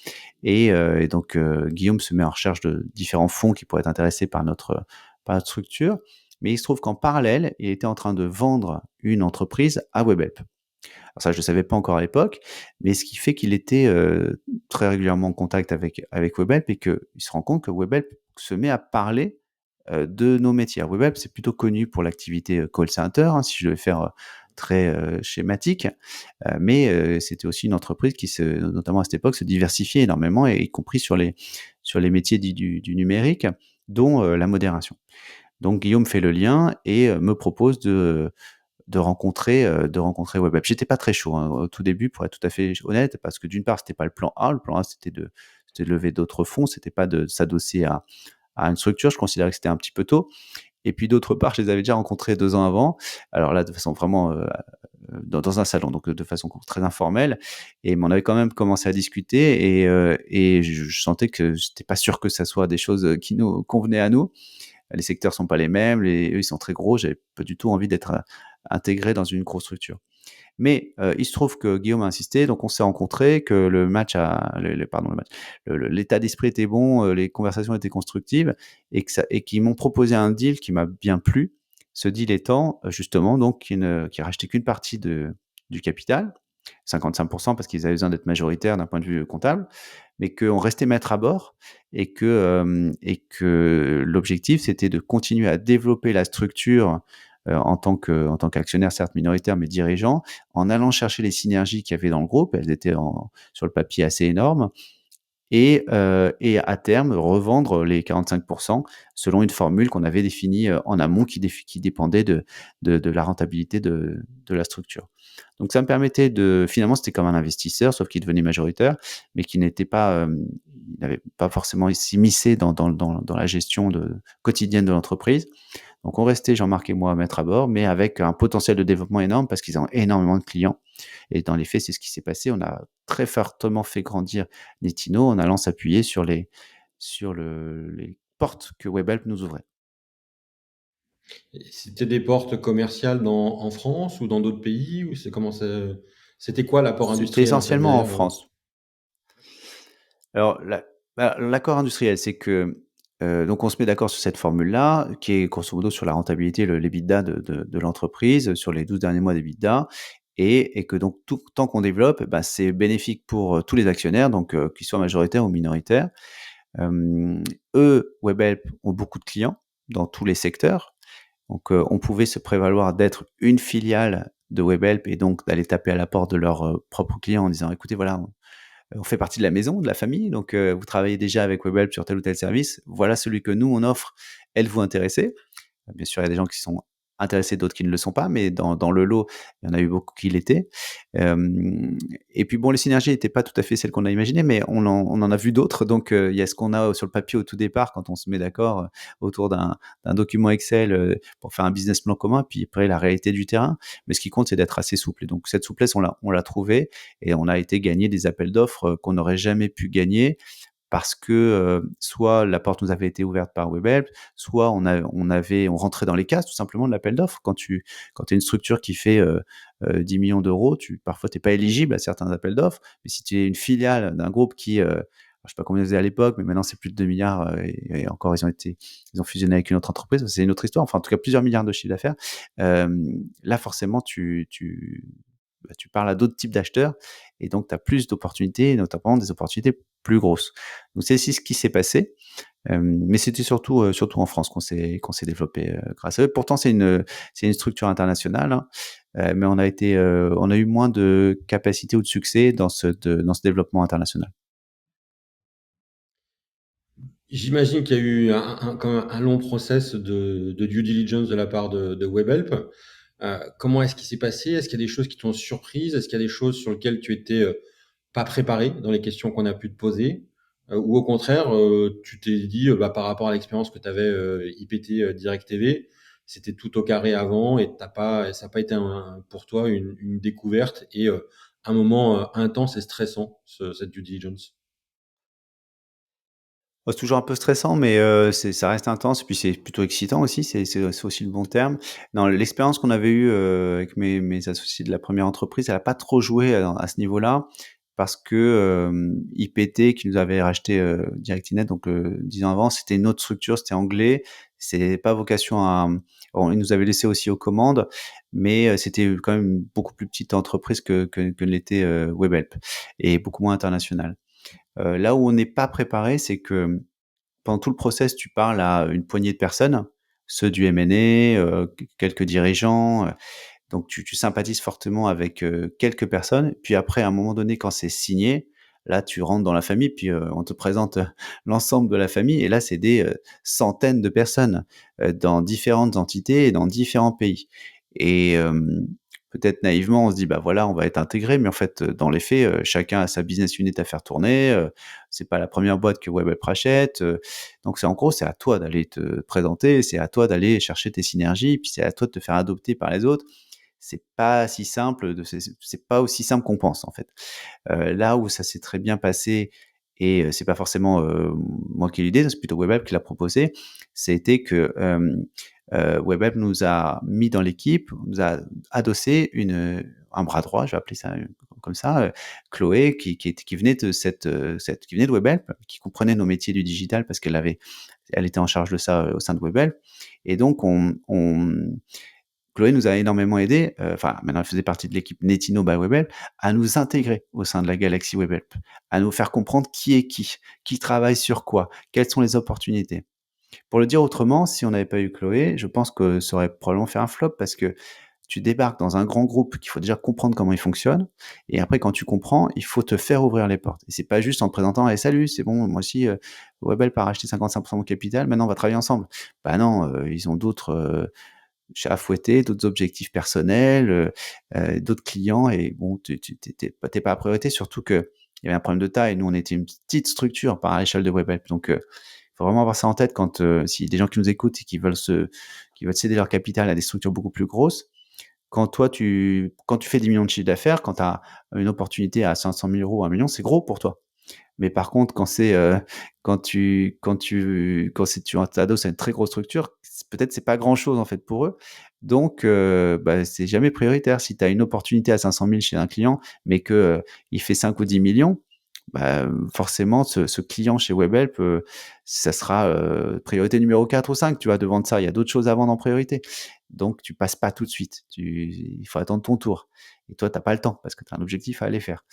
Et donc Guillaume se met en recherche de différents fonds qui pourraient être intéressés par notre structure. Mais il se trouve qu'en parallèle, il était en train de vendre une entreprise à Webhelp. Alors ça, je ne le savais pas encore à l'époque, mais ce qui fait qu'il était très régulièrement en contact avec Webhelp et qu'il se rend compte que Webhelp se met à parler de nos métiers. Alors, Webhelp, c'est plutôt connu pour l'activité call center, hein, si je devais faire très schématique, mais c'était aussi une entreprise qui, notamment à cette époque, se diversifiait énormément, et y compris sur les métiers du numérique, dont la modération. Donc Guillaume fait le lien et me propose de rencontrer Webhelp. J'étais pas très chaud, hein, au tout début, pour être tout à fait honnête, parce que d'une part, c'était pas le plan A. Le plan A, c'était de lever d'autres fonds, c'était pas de s'adosser à une structure. Je considérais que c'était un petit peu tôt. Et puis d'autre part, je les avais déjà rencontrés 2 ans avant. Alors là, de façon vraiment dans un salon, donc de façon très informelle. Et mais on avait quand même commencé à discuter, et je sentais que j'étais pas sûr que ça soit des choses qui nous convenaient à nous. Les secteurs sont pas les mêmes, eux, ils sont très gros. J'avais pas du tout envie d'être intégré dans une grosse structure. Mais il se trouve que Guillaume a insisté, donc on s'est rencontrés, que le match pardon, le match, l'état d'esprit était bon, les conversations étaient constructives, et qu'ils m'ont proposé un deal qui m'a bien plu. Ce deal étant justement donc qui rachetait qu'une partie du capital, 55%, parce qu'ils avaient besoin d'être majoritaires d'un point de vue comptable, mais qu'on restait maître à bord, et que l'objectif, c'était de continuer à développer la structure en tant qu'actionnaire, certes minoritaire, mais dirigeant, en allant chercher les synergies qu'il y avait dans le groupe. Elles étaient sur le papier assez énormes, et à terme, revendre les 45% selon une formule qu'on avait définie en amont, qui dépendait de la rentabilité de la structure. Donc ça me permettait finalement, c'était comme un investisseur, sauf qu'il devenait majoritaire, mais qui n'était pas, n'avait pas forcément s'immiscer dans la gestion quotidienne de l'entreprise. Donc on restait, Jean-Marc et moi, à mettre à bord, mais avec un potentiel de développement énorme parce qu'ils ont énormément de clients. Et dans les faits, c'est ce qui s'est passé. On a très fortement fait grandir Netino en allant s'appuyer les portes que Webhelp nous ouvrait. Et c'était des portes commerciales en France ou dans d'autres pays ou c'était quoi l'apport C'était industriel en fait essentiellement en derrière France. Alors, l'accord industriel, c'est que donc on se met d'accord sur cette formule-là, qui est grosso modo sur la rentabilité, l'EBITDA de l'entreprise, sur les 12 derniers mois d'EBITDA, et que donc tout tant qu'on développe, bah, c'est bénéfique pour tous les actionnaires, donc qu'ils soient majoritaires ou minoritaires. Eux, Webhelp, ont beaucoup de clients dans tous les secteurs. Donc, on pouvait se prévaloir d'être une filiale de Webhelp et donc d'aller taper à la porte de leurs propres clients en disant: «Écoutez, voilà, on fait partie de la maison, de la famille, donc vous travaillez déjà avec Webhelp sur tel ou tel service. Voilà celui que nous, on offre. Êtes-vous intéressé?» Bien sûr, il y a des gens qui sont intéressés, d'autres qui ne le sont pas, mais dans le lot, il y en a eu beaucoup qui l'étaient. Et puis bon, les synergies n'étaient pas tout à fait celles qu'on a imaginées, mais on en a vu d'autres. Donc, il y a ce qu'on a sur le papier au tout départ quand on se met d'accord autour d'un document Excel pour faire un business plan commun, puis après la réalité du terrain. Mais ce qui compte, c'est d'être assez souple. Et donc cette souplesse, on l'a trouvée et on a été gagner des appels d'offres qu'on n'aurait jamais pu gagner parce que soit la porte nous avait été ouverte par Webhelp, soit on rentrait dans les cases tout simplement de l'appel d'offres. Quand tu es une structure qui fait 10 millions d'euros, parfois t'es pas éligible à certains appels d'offres. Mais si tu es une filiale d'un groupe qui, je sais pas combien ils faisaient à l'époque, mais maintenant c'est plus de 2 milliards et encore ils ont fusionné avec une autre entreprise, c'est une autre histoire. Enfin, en tout cas, plusieurs milliards de chiffre d'affaires. Là, forcément, tu parles à d'autres types d'acheteurs et donc tu as plus d'opportunités, notamment des opportunités plus grosses. Donc c'est ce qui s'est passé, mais c'était surtout en France qu'on s'est développé grâce à eux. Pourtant c'est une structure internationale, hein, mais on a eu moins de capacité ou de succès dans ce développement international. J'imagine qu'il y a eu quand même un long process de due diligence de la part de Webhelp. Comment est-ce qu'il s'est passé? Est-ce qu'il y a des choses qui t'ont surprise? Est-ce qu'il y a des choses sur lesquelles tu étais pas préparé dans les questions qu'on a pu te poser? Ou au contraire, tu t'es dit, bah, par rapport à l'expérience que tu avais IPT Direct TV, c'était tout au carré avant et ça n'a pas été pour toi une découverte et un moment intense et stressant, cette due diligence. Oh, c'est toujours un peu stressant, mais ça reste intense et puis c'est plutôt excitant aussi, c'est aussi le bon terme. Non, l'expérience qu'on avait eue, avec mes associés de la première entreprise, elle a pas trop joué à ce niveau-là parce que, IPT qui nous avait racheté, Directinet donc 10 ans avant, c'était une autre structure, c'était anglais. C'est pas vocation à, bon, ils nous avaient laissé aussi aux commandes, mais c'était quand même une beaucoup plus petite entreprise que l'était, Webhelp et beaucoup moins internationale. Là où on n'est pas préparé, c'est que pendant tout le process, tu parles à une poignée de personnes, ceux du M&A, quelques dirigeants, donc tu sympathises fortement avec, quelques personnes. Puis après, à un moment donné, quand c'est signé, là, tu rentres dans la famille, puis, on te présente, l'ensemble de la famille et là, c'est des, centaines de personnes, dans différentes entités et dans différents pays et peut-être naïvement, on se dit: «Bah, voilà, on va être intégré», mais en fait, dans les faits, chacun a sa business unit à faire tourner, c'est pas la première boîte que Webhelp rachète, donc c'est en gros, c'est à toi d'aller te présenter, c'est à toi d'aller chercher tes synergies, puis c'est à toi de te faire adopter par les autres. C'est pas si simple c'est pas aussi simple qu'on pense, en fait. Là où ça s'est très bien passé et c'est pas forcément, moi qui ai eu l'idée, c'est plutôt Webhelp qui l'a proposé, c'était que, Webhelp nous a mis dans l'équipe, nous a adossé un bras droit, je vais appeler ça, comme ça, Chloé qui venait qui venait de Webhelp, qui comprenait nos métiers du digital parce elle était en charge de ça, au sein de Webhelp et donc Chloé nous a énormément aidé, enfin maintenant elle faisait partie de l'équipe Netino by Webhelp, à nous intégrer au sein de la galaxie Webhelp, à nous faire comprendre qui est qui travaille sur quoi, quelles sont les opportunités. Pour le dire autrement, si on n'avait pas eu Chloé, je pense que ça aurait probablement fait un flop parce que tu débarques dans un grand groupe qu'il faut déjà comprendre comment il fonctionne et après quand tu comprends, il faut te faire ouvrir les portes et c'est pas juste en te présentant: «Eh salut, c'est bon, moi aussi, Webhelp a racheté 55 de mon capital, maintenant on va travailler ensemble». Bah non, ils ont d'autres, chats à fouetter, d'autres objectifs personnels, d'autres clients et bon, tu es pas priorité. Surtout que il y avait un problème de taille. Nous, on était une petite structure par l'échelle de WebHelp. Donc, faut vraiment avoir ça en tête quand s'il y a des gens qui nous écoutent et qui veulent céder leur capital à des structures beaucoup plus grosses. Quand tu fais 10 millions de chiffre d'affaires, quand tu as une opportunité à 500 000 euros, 1 million, c'est gros pour toi. Mais par contre, quand tu t'adosses à une très grosse structure, peut-être c'est pas grand-chose en fait pour eux. Donc, bah, c'est jamais prioritaire. Si tu as une opportunité à 500 000 chez un client, mais que il fait 5 ou 10 millions, bah, forcément, ce client chez Webhelp, ça sera priorité numéro 4 ou 5, tu vois, de vendre ça. Il y a d'autres choses à vendre en priorité. Donc, tu passes pas tout de suite. Il faut attendre ton tour. Et toi, t'as pas le temps parce que tu as un objectif à aller faire.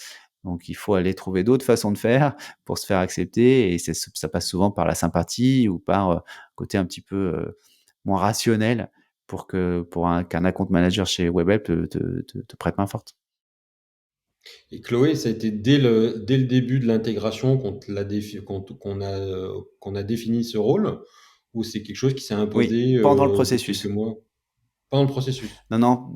Donc, il faut aller trouver d'autres façons de faire pour se faire accepter. Et ça passe souvent par la sympathie ou par côté un petit peu moins rationnel qu'un account manager chez Webhelp te prête main forte. Et Chloé, ça a été dès le début de l'intégration qu'on a défini ce rôle, ou c'est quelque chose qui s'est Oui, imposé pendant le au bout de quelques processus. mois? Pendant le processus. Non, non,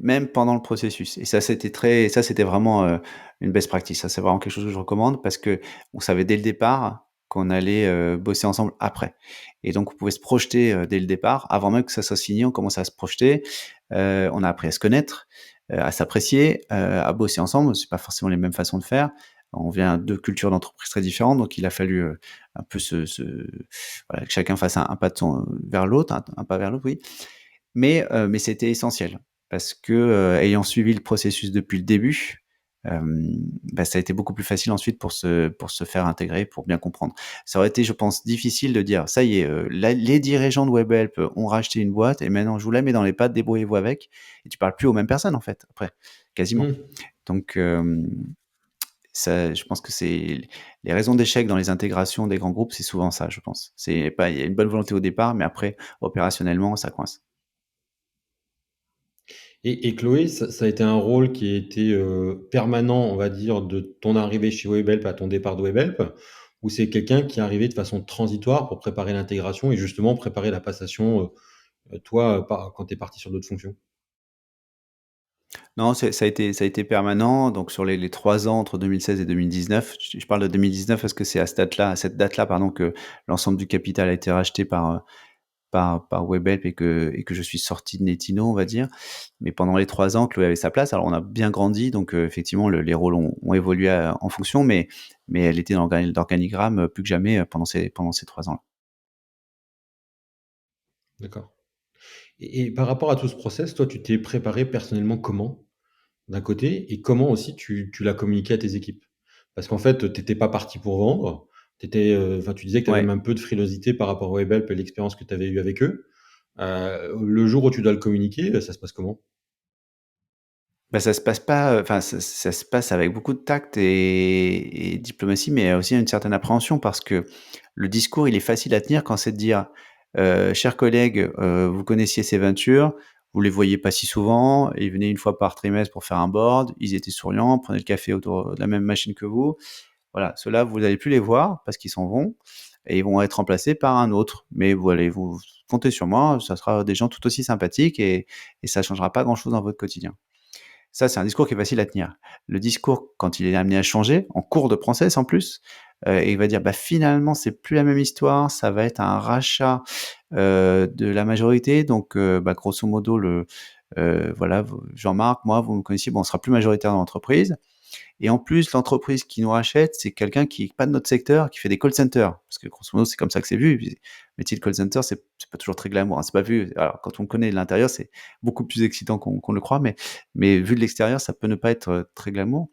même pendant le processus. Et ça, c'était vraiment une best practice. Ça, c'est vraiment quelque chose que je recommande parce que on savait dès le départ qu'on allait bosser ensemble après. Et donc, on pouvait se projeter dès le départ, avant même que ça soit signé, on commençait à se projeter. On a appris à se connaître, à s'apprécier, à bosser ensemble. C'est pas forcément les mêmes façons de faire. On vient de cultures d'entreprise très différentes, donc il a fallu un peu voilà, que chacun fasse un pas vers l'autre, un pas vers l'autre, oui. Mais c'était essentiel parce que, ayant suivi le processus depuis le début, bah, ça a été beaucoup plus facile ensuite pour se faire intégrer, pour bien comprendre. Ça aurait été, je pense, difficile de dire: «Ça y est, les dirigeants de Webhelp ont racheté une boîte et maintenant je vous la mets dans les pattes, débrouillez-vous avec» et tu parles plus aux mêmes personnes, en fait, après, quasiment. Mmh. Donc, ça je pense que c'est les raisons d'échec dans les intégrations des grands groupes, c'est souvent ça, je pense. C'est pas il y a une bonne volonté au départ, mais après, opérationnellement, ça coince. Et Chloé, ça a été un rôle qui a été permanent, on va dire, de ton arrivée chez Webhelp à ton départ de Webhelp, ou c'est quelqu'un qui est arrivé de façon transitoire pour préparer l'intégration et justement préparer la passation, toi, quand tu es parti sur d'autres fonctions? Non, ça a été permanent. Donc, sur les 3 ans entre 2016 et 2019, je parle de 2019 parce que c'est à cette date-là, pardon, que l'ensemble du capital a été racheté par Webhelp et que je suis sorti de Netino, on va dire. Mais pendant les 3 ans, Chloé avait sa place. Alors, on a bien grandi, donc effectivement, les rôles ont évolué en fonction, mais elle était dans l'organigramme plus que jamais pendant ces 3 ans-là. D'accord. Et par rapport à tout ce process, toi, tu t'es préparé personnellement comment? D'un côté, et comment aussi tu l'as communiqué à tes équipes? Parce qu'en fait, tu étais pas parti pour vendre, enfin, tu disais que tu avais Ouais. même un peu de frilosité par rapport à Webhelp et l'expérience que tu avais eue avec eux. Le jour où tu dois le communiquer, ça se passe comment? Bah, ça se passe pas, enfin, ça se passe avec beaucoup de tact et diplomatie, mais aussi une certaine appréhension parce que le discours, il est facile à tenir quand c'est de dire: «Chers collègues, vous connaissiez ces ventures, vous les voyez pas si souvent, ils venaient une fois par trimestre pour faire un board, ils étaient souriants, prenaient le café autour de la même machine que vous. Voilà, ceux-là, vous allez plus les voir parce qu'ils s'en vont et ils vont être remplacés par un autre. Mais vous allez vous comptez sur moi, ça sera des gens tout aussi sympathiques et ça changera pas grand-chose dans votre quotidien». Ça, c'est un discours qui est facile à tenir. Le discours, quand il est amené à changer, en cours de process en plus, et il va dire: «Bah, finalement, c'est plus la même histoire, ça va être un rachat, de la majorité donc bah, grosso modo voilà, vous Jean-Marc, moi, vous me connaissiez, bon, on sera plus majoritaire dans l'entreprise et en plus, l'entreprise qui nous rachète, c'est quelqu'un qui est pas de notre secteur, qui fait des call centers». Parce que grosso modo, c'est comme ça que c'est vu. Puis, le métier de call center, c'est pas toujours très glamour, hein. C'est pas vu alors quand on connaît de l'intérieur, c'est beaucoup plus excitant qu'on le croit, mais vu de l'extérieur, ça peut ne pas être, très glamour.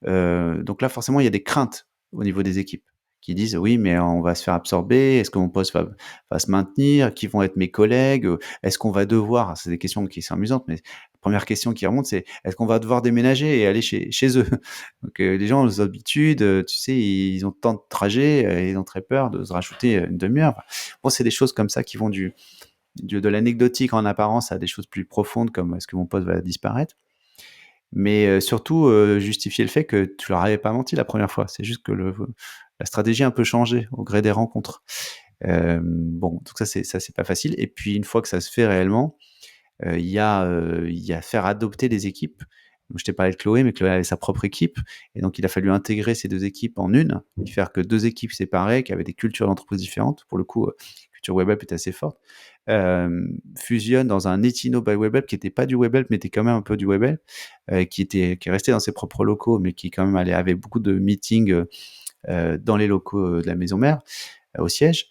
Donc là, forcément, il y a des craintes au niveau des équipes qui disent: «Oui, mais on va se faire absorber. Est-ce que mon poste va se maintenir? Qui vont être mes collègues? Est-ce qu'on va devoir?» C'est des questions qui sont amusantes, mais la première question qui remonte, c'est: «Est-ce qu'on va devoir déménager et aller chez eux?» Donc les gens ont des habitudes, tu sais, ils ont tant de trajets, ils ont très peur de se rajouter, une demi-heure. Enfin, bon, c'est des choses comme ça qui vont de l'anecdotique en apparence à des choses plus profondes comme: «Est-ce que mon poste va disparaître?» Mais surtout, justifier le fait que tu leur avais pas menti la première fois. C'est juste que la stratégie a un peu changé au gré des rencontres. Bon, donc ça c'est pas facile et puis une fois que ça se fait réellement, il y a faire adopter des équipes. Donc, je t'ai parlé de Chloé, mais Chloé avait sa propre équipe. Et donc, il a fallu intégrer ces deux équipes en une, et faire que deux équipes séparées, qui avaient des cultures d'entreprise différentes. Pour le coup, culture web app était assez forte. Fusionnent dans un Etino by web app qui n'était pas du web app, mais était quand même un peu du web app, qui est resté dans ses propres locaux, mais qui quand même avait beaucoup de meetings dans les locaux de la maison mère, au siège.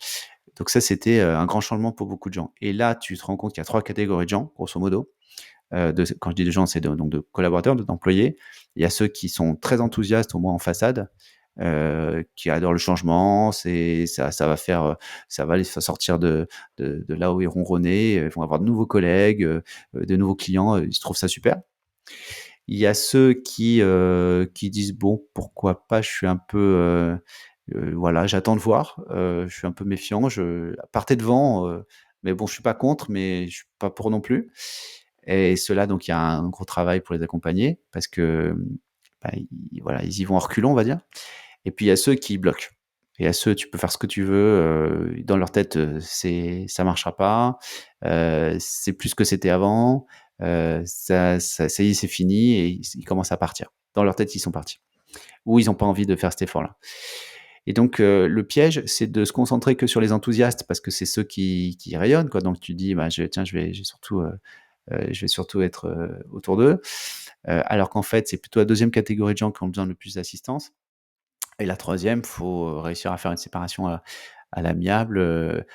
Donc ça, c'était un grand changement pour beaucoup de gens. Et là, tu te rends compte qu'il y a trois catégories de gens, grosso modo. Quand je dis de gens, c'est donc de collaborateurs, d'employés. Il y a ceux qui sont très enthousiastes, au moins en façade, qui adorent le changement. Ça va faire, ça va les faire sortir de là où ils ronronnaient. Ils vont avoir de nouveaux collègues, de nouveaux clients. Ils trouvent ça super. Il y a ceux qui disent bon, pourquoi pas. Je suis un peu voilà, j'attends de voir. Je suis un peu méfiant. Partez devant, mais bon, je suis pas contre, mais je suis pas pour non plus. Et ceux-là, donc il y a un gros travail pour les accompagner parce que bah, voilà, ils y vont en reculons, on va dire. Et puis il y a ceux qui bloquent. Et à ceux, tu peux faire ce que tu veux. Dans leur tête, ça marchera pas. C'est plus ce que c'était avant. Ça y est, c'est fini. Et ils commencent à partir. Dans leur tête, ils sont partis. Ou ils n'ont pas envie de faire cet effort-là. Et donc, le piège, c'est de se concentrer que sur les enthousiastes parce que c'est ceux qui rayonnent, quoi. Donc, tu dis, bah, je vais surtout être autour d'eux. Alors qu'en fait, c'est plutôt la deuxième catégorie de gens qui ont besoin de plus d'assistance. Et la troisième, faut réussir à faire une séparation à l'amiable,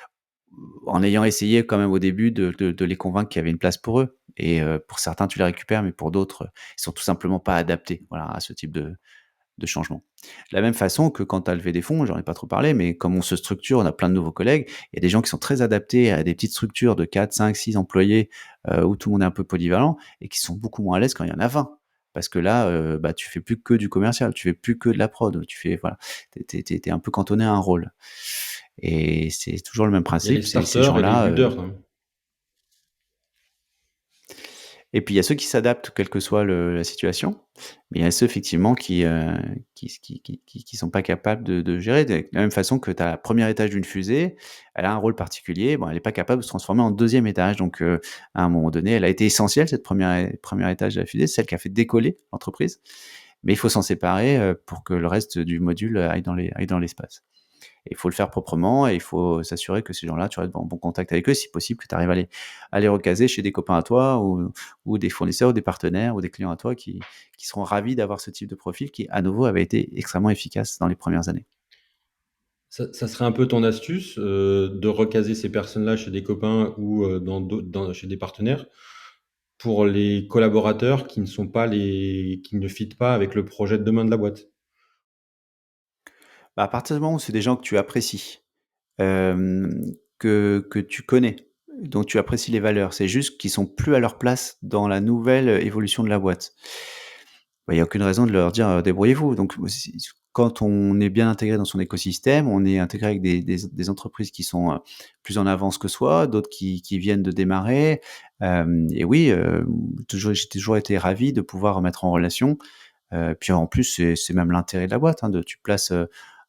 en ayant essayé quand même au début de les convaincre qu'il y avait une place pour eux. Et pour certains, tu les récupères, mais pour d'autres, ils sont tout simplement pas adaptés, voilà, à ce type de changement. De la même façon que quand tu as levé des fonds, j'en ai pas trop parlé, mais comme on se structure, on a plein de nouveaux collègues, il y a des gens qui sont très adaptés à des petites structures de 4, 5, 6 employés, où tout le monde est un peu polyvalent et qui sont beaucoup moins à l'aise quand il y en a 20. Parce que là, bah, tu fais plus que du commercial, tu fais plus que de la prod, tu fais voilà, tu es un peu cantonné à un rôle. Et c'est toujours le même Il y a les principe, c'est ces starters et les gens-là, builders, quand même. et puis il y a ceux qui s'adaptent quelle que soit la situation, mais il y a ceux effectivement qui sont pas capables de gérer. De la même façon que ta première étage d'une fusée, elle a un rôle particulier, bon, elle est pas capable de se transformer en deuxième étage. Donc à un moment donné, elle a été essentielle cette première étage de la fusée, celle qui a fait décoller l'entreprise, mais il faut s'en séparer, pour que le reste du module aille dans l'espace. Et il faut le faire proprement et il faut s'assurer que ces gens-là, tu restes en bon contact avec eux, si possible, que tu arrives à les recaser chez des copains à toi ou des fournisseurs ou des partenaires ou des clients à toi qui seront ravis d'avoir ce type de profil qui, à nouveau, avait été extrêmement efficace dans les premières années. Ça serait un peu ton astuce, de recaser ces personnes-là chez des copains ou chez des partenaires pour les collaborateurs qui ne fitent pas avec le projet de demain de la boîte. Bah, à partir du moment où c'est des gens que tu apprécies, que tu connais, dont tu apprécies les valeurs, c'est juste qu'ils sont plus à leur place dans la nouvelle évolution de la boîte. Bah, il y a aucune raison de leur dire, «Débrouillez-vous». Donc si quand on est bien intégré dans son écosystème, on est intégré avec des entreprises qui sont, plus en avance que soi, d'autres qui viennent de démarrer, et oui, j'ai toujours été ravi de pouvoir mettre en relation. Puis en plus, c'est même l'intérêt de la boîte, hein, tu places,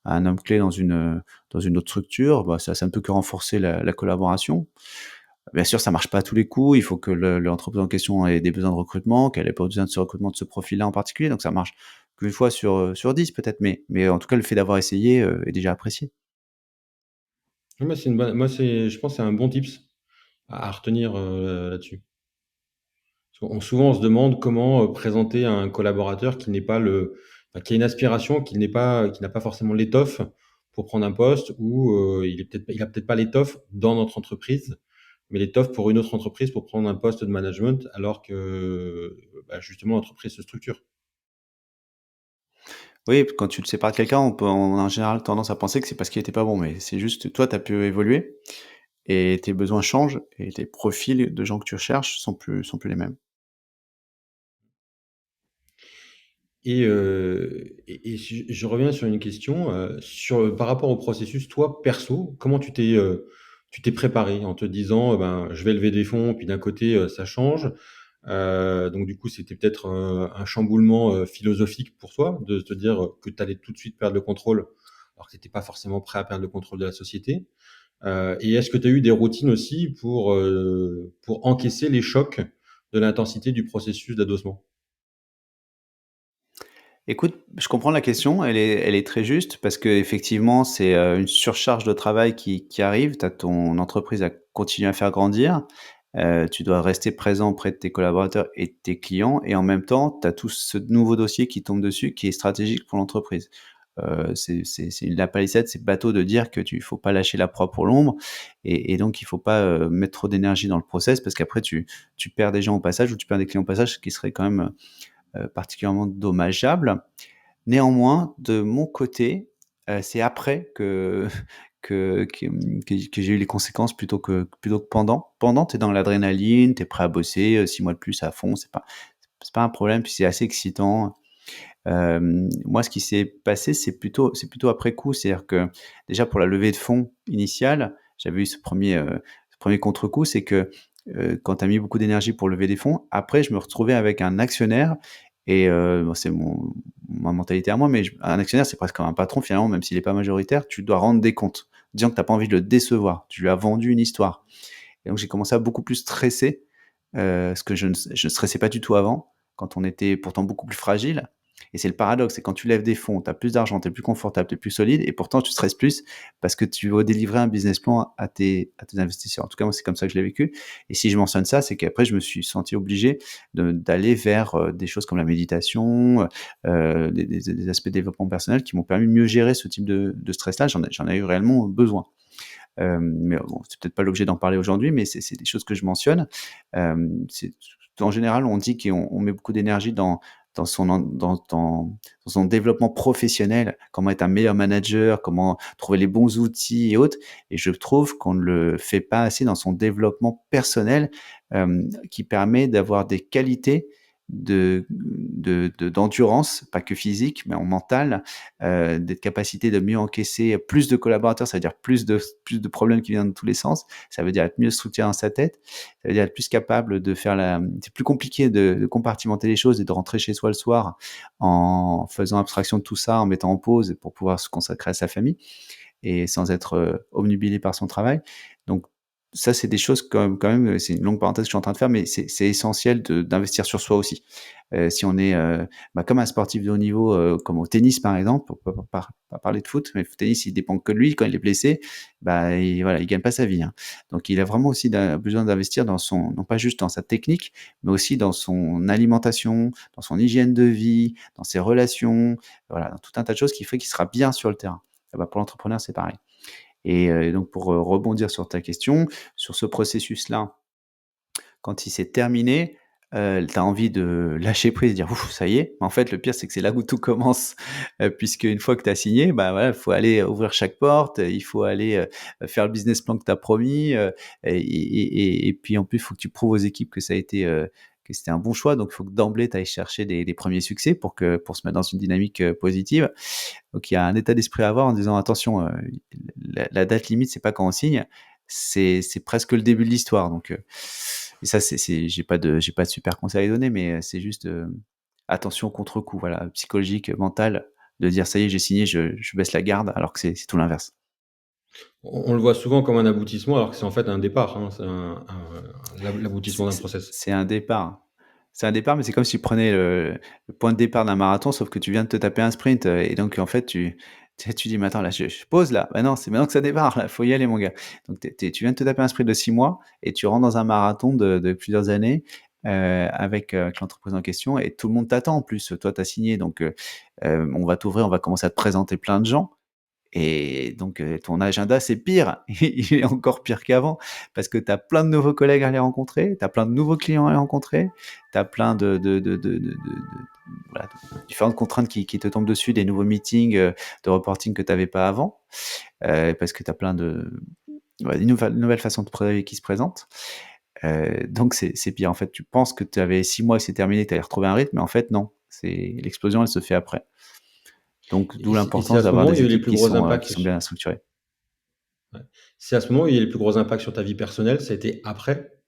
un homme clé dans une autre structure, bah, ça ne peut que renforcer la collaboration. Bien sûr, ça marche pas à tous les coups. Il faut que l'entreprise en question ait des besoins de recrutement, qu'elle ait pas besoin de ce recrutement de ce profil-là en particulier. Donc ça marche qu'une fois sur 10 peut-être, mais en tout cas, le fait d'avoir essayé, est déjà apprécié. Oui, je pense que c'est un bon tips à retenir, là-dessus. Souvent, on se demande comment, présenter un collaborateur qui a une aspiration, qui n'a pas forcément l'étoffe pour prendre un poste ou, il a peut-être pas l'étoffe dans notre entreprise, mais l'étoffe pour une autre entreprise pour prendre un poste de management alors que, bah, justement l'entreprise se structure. Oui, quand tu te sépares de quelqu'un, on a en général tendance à penser que c'est parce qu'il était pas bon, mais c'est juste toi, tu as pu évoluer et tes besoins changent et tes profils de gens que tu recherches sont plus les mêmes. Et je reviens sur une question, par rapport au processus, toi, perso, comment tu t'es préparé en te disant: «Ben, je vais lever des fonds», puis d'un côté, ça change. Donc du coup, c'était peut-être, un chamboulement, philosophique pour toi de te dire, que tu allais tout de suite perdre le contrôle, alors que tu étais pas forcément prêt à perdre le contrôle de la société. Et est-ce que tu as eu des routines aussi pour encaisser les chocs de l'intensité du processus d'adossement? Écoute, je comprends la question, elle est très juste parce qu'effectivement, c'est, une surcharge de travail qui arrive. Tu as ton entreprise à continuer à faire grandir, tu dois rester présent auprès de tes collaborateurs et de tes clients et en même temps, tu as tout ce nouveau dossier qui tombe dessus, qui est stratégique pour l'entreprise. C'est la palissade, c'est bateau de dire que tu faut pas lâcher la proie pour l'ombre et donc il faut pas, mettre trop d'énergie dans le process parce qu'après tu perds des gens au passage ou tu perds des clients au passage, ce qui serait quand même, particulièrement dommageable. Néanmoins, de mon côté, c'est après que j'ai eu les conséquences plutôt que pendant. Pendant, tu es dans l'adrénaline, tu es prêt à bosser, 6 mois de plus à fond, c'est pas un problème, puis c'est assez excitant. Moi, ce qui s'est passé, c'est plutôt après coup. C'est-à-dire que, déjà pour la levée de fonds initiale, j'avais eu ce premier contre-coup, c'est que, quand tu as mis beaucoup d'énergie pour lever des fonds, après je me retrouvais avec un actionnaire et bon, c'est ma mentalité à moi, mais un actionnaire, c'est presque comme un patron finalement, même s'il est pas majoritaire, tu dois rendre des comptes, disant que tu as pas envie de le décevoir. Tu lui as vendu une histoire et donc j'ai commencé à beaucoup plus stresser, ce que je ne stressais pas du tout avant, quand on était pourtant beaucoup plus fragile. Et c'est le paradoxe, c'est quand tu lèves des fonds, tu as plus d'argent, tu es plus confortable, tu es plus solide et pourtant tu stresses plus parce que tu vas délivrer un business plan à tes investisseurs. En tout cas, moi, c'est comme ça que je l'ai vécu. Et si je mentionne ça, c'est qu'après, je me suis senti obligé d'aller vers des choses comme la méditation, des aspects de développement personnel qui m'ont permis de mieux gérer ce type de stress-là. J'en ai eu réellement besoin. Mais bon, c'est peut-être pas l'objet d'en parler aujourd'hui, mais c'est des choses que je mentionne. En général, on dit qu'on met beaucoup d'énergie dans son développement professionnel, comment être un meilleur manager, comment trouver les bons outils et autres. Et je trouve qu'on ne le fait pas assez dans son développement personnel, qui permet d'avoir des qualités d'endurance, pas que physique, mais en mental, des capacités de mieux encaisser plus de collaborateurs, ça veut dire plus de problèmes qui viennent dans tous les sens. Ça veut dire être mieux structuré dans sa tête. Ça veut dire être plus capable de faire c'est plus compliqué de compartimenter les choses et de rentrer chez soi le soir en faisant abstraction de tout ça, en mettant en pause pour pouvoir se consacrer à sa famille et sans être obnubilé par son travail. Donc ça, c'est des choses quand même, c'est une longue parenthèse que je suis en train de faire, mais c'est essentiel d'investir sur soi aussi. Si on est comme un sportif de haut niveau, comme au tennis par exemple, pour pas parler de foot, mais le tennis, il dépend que de lui. Quand il est blessé, voilà, il gagne pas sa vie, hein. Donc il a vraiment aussi besoin d'investir non pas juste dans sa technique, mais aussi dans son alimentation, dans son hygiène de vie, dans ses relations, voilà, dans tout un tas de choses qui fait qu'il sera bien sur le terrain. Pour l'entrepreneur, c'est pareil. Et donc pour, rebondir sur ta question, sur ce processus-là, quand il s'est terminé, tu as envie de lâcher prise, dire: «Ouf, ça y est». Mais en fait, le pire, c'est que c'est là où tout commence, puisque une fois que tu as signé, voilà, il faut aller ouvrir chaque porte, il faut aller, faire le business plan que tu as promis, et puis en plus, il faut que tu prouves aux équipes que c'était un bon choix. Donc il faut que d'emblée, tu ailles chercher des premiers succès pour se mettre dans une dynamique, positive. Donc il y a un état d'esprit à avoir en disant: «Attention, la date limite, c'est pas quand on signe, c'est presque le début de l'histoire». Donc et ça, j'ai pas de super conseils à donner, mais c'est juste, attention au contre-coup, voilà, psychologique, mental, de dire: «Ça y est, j'ai signé, je baisse la garde», alors que c'est tout l'inverse. On le voit souvent comme un aboutissement alors que c'est en fait un départ, hein, c'est C'est l'aboutissement d'un c'est process. c'est un départ. C'est un départ, mais c'est comme si tu prenais le point de départ d'un marathon, sauf que tu viens de te taper un sprint, et donc en fait, tu dis: «Mais attends, là, je pause là. Bah non, c'est maintenant que ça démarre là, faut y aller mon gars». Donc tu viens de te taper un sprint de 6 mois et tu rentres dans un marathon de plusieurs années, avec l'entreprise en question et tout le monde t'attend en plus. Toi, tu as signé donc on va t'ouvrir, on va commencer à te présenter plein de gens. Et donc, ton agenda, c'est pire. Il est encore pire qu'avant parce que tu as plein de nouveaux collègues à aller rencontrer, tu as plein de nouveaux clients à aller rencontrer, tu as plein voilà, de différentes contraintes qui te tombent dessus, des nouveaux meetings, de reporting que tu avais pas avant, parce que tu as plein une nouvelle façon de travailler qui se présente. Donc c'est pire. En fait, tu penses que tu avais 6 mois et c'est terminé, tu allais retrouver un rythme, mais en fait non, l'explosion, elle se fait après. Donc d'où Et c'est à l'importance ce d'avoir moment où il y des a eu les équipes plus qui gros sont, impacts qui sont bien structurées. ouais. C'est à ce moment où il y a eu les plus gros impacts sur ta vie personnelle, ça a été après?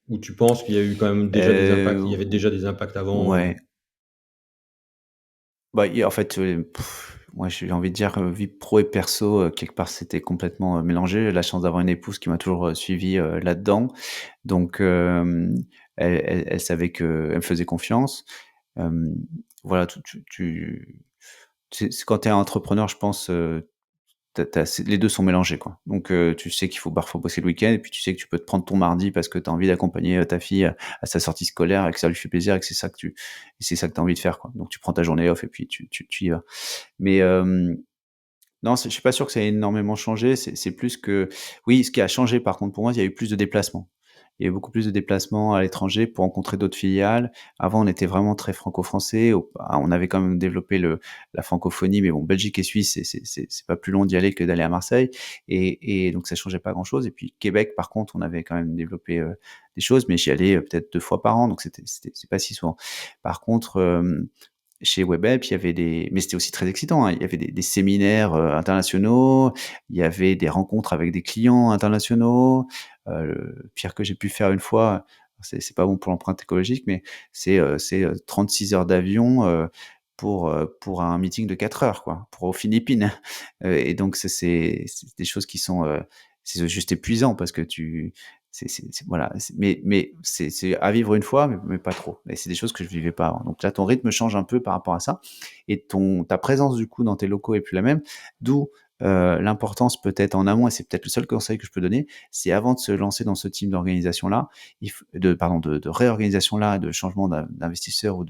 Ou tu penses qu'il y a eu quand même déjà des impacts, il y avait déjà des impacts avant, Ouais, en fait, moi, j'ai envie de dire, vie pro et perso, quelque part, c'était complètement, mélangé. J'ai la chance d'avoir une épouse qui m'a toujours, suivi, là-dedans. Donc, elle savait qu'elle me faisait confiance. Hem voilà, c'est quand tu es entrepreneur, je pense, les deux sont mélangés, quoi. Donc, tu sais qu'il faut parfois bosser le week-end, et puis tu sais que tu peux te prendre ton mardi parce que tu as envie d'accompagner ta fille à sa sortie scolaire et que ça lui fait plaisir et que c'est ça que tu as envie de faire, quoi. Donc, tu prends ta journée off et puis tu y vas. Mais non, je suis pas sûr que ça ait énormément changé. C'est plus que, oui, ce qui a changé par contre pour moi, il y a eu plus de déplacements. Il y a eu beaucoup plus de déplacements à l'étranger pour rencontrer d'autres filiales. Avant, on était vraiment très franco-français. On avait quand même développé la francophonie, mais bon, Belgique et Suisse, c'est pas plus long d'y aller que d'aller à Marseille. Et donc, ça changeait pas grand-chose. Et puis, Québec, par contre, on avait quand même développé des choses, mais j'y allais peut-être 2 fois par an, donc c'est pas si souvent. Par contre, chez WebHelp, il y avait mais c'était aussi très excitant, hein. Il y avait des séminaires internationaux, il y avait des rencontres avec des clients internationaux. Le pire que j'ai pu faire une fois, c'est pas bon pour l'empreinte écologique, mais c'est 36 heures d'avion pour un meeting de 4 heures, quoi, pour aux Philippines. Et donc, c'est des choses qui sont, c'est juste épuisant parce que voilà, mais c'est à vivre une fois, mais pas trop. Et c'est des choses que je vivais pas avant. Donc là, ton rythme change un peu par rapport à ça, et ta présence du coup dans tes locaux est plus la même. D'où l'importance peut-être en amont, et c'est peut-être le seul conseil que je peux donner, c'est avant de se lancer dans ce type d'organisation-là, de réorganisation-là, de changement d'investisseur ou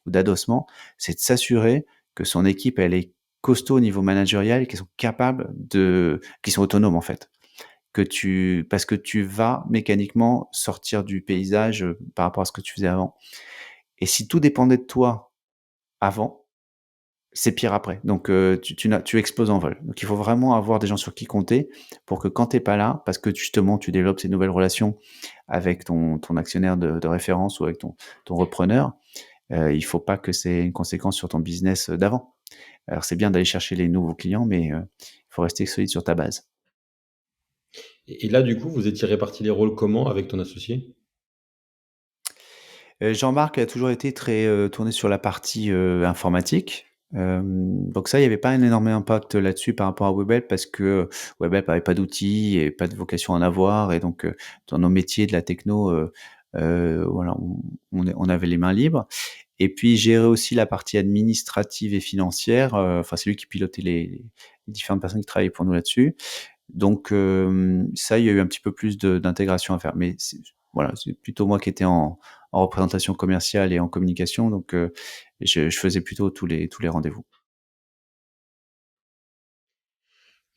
d'adossement, c'est de s'assurer que son équipe, elle est costaud au niveau managérial et qu'ils sont qu'ils sont autonomes en fait. Parce que tu vas mécaniquement sortir du paysage par rapport à ce que tu faisais avant. Et si tout dépendait de toi avant, c'est pire après. Donc, tu exploses en vol. Donc, il faut vraiment avoir des gens sur qui compter pour que quand t'es pas là, parce que justement, tu développes ces nouvelles relations avec ton actionnaire de référence ou avec ton repreneur, il faut pas que c'est une conséquence sur ton business d'avant. Alors, c'est bien d'aller chercher les nouveaux clients, mais il faut rester solide sur ta base. Et là, du coup, vous étiez répartis les rôles comment avec ton associé? Jean-Marc a toujours été très, tourné sur la partie, informatique. Donc ça, il y avait pas un énorme impact là-dessus par rapport à Webhelp parce que Webhelp avait pas d'outils et pas de vocation à en avoir, et donc, dans nos métiers de la techno, voilà, on avait les mains libres. Et puis il gérait aussi la partie administrative et financière, enfin c'est lui qui pilotait les différentes personnes qui travaillaient pour nous là-dessus. Donc, ça, il y a eu un petit peu plus d'intégration à faire. Mais voilà, c'est plutôt moi qui étais en représentation commerciale et en communication. Donc, je faisais plutôt tous les rendez-vous.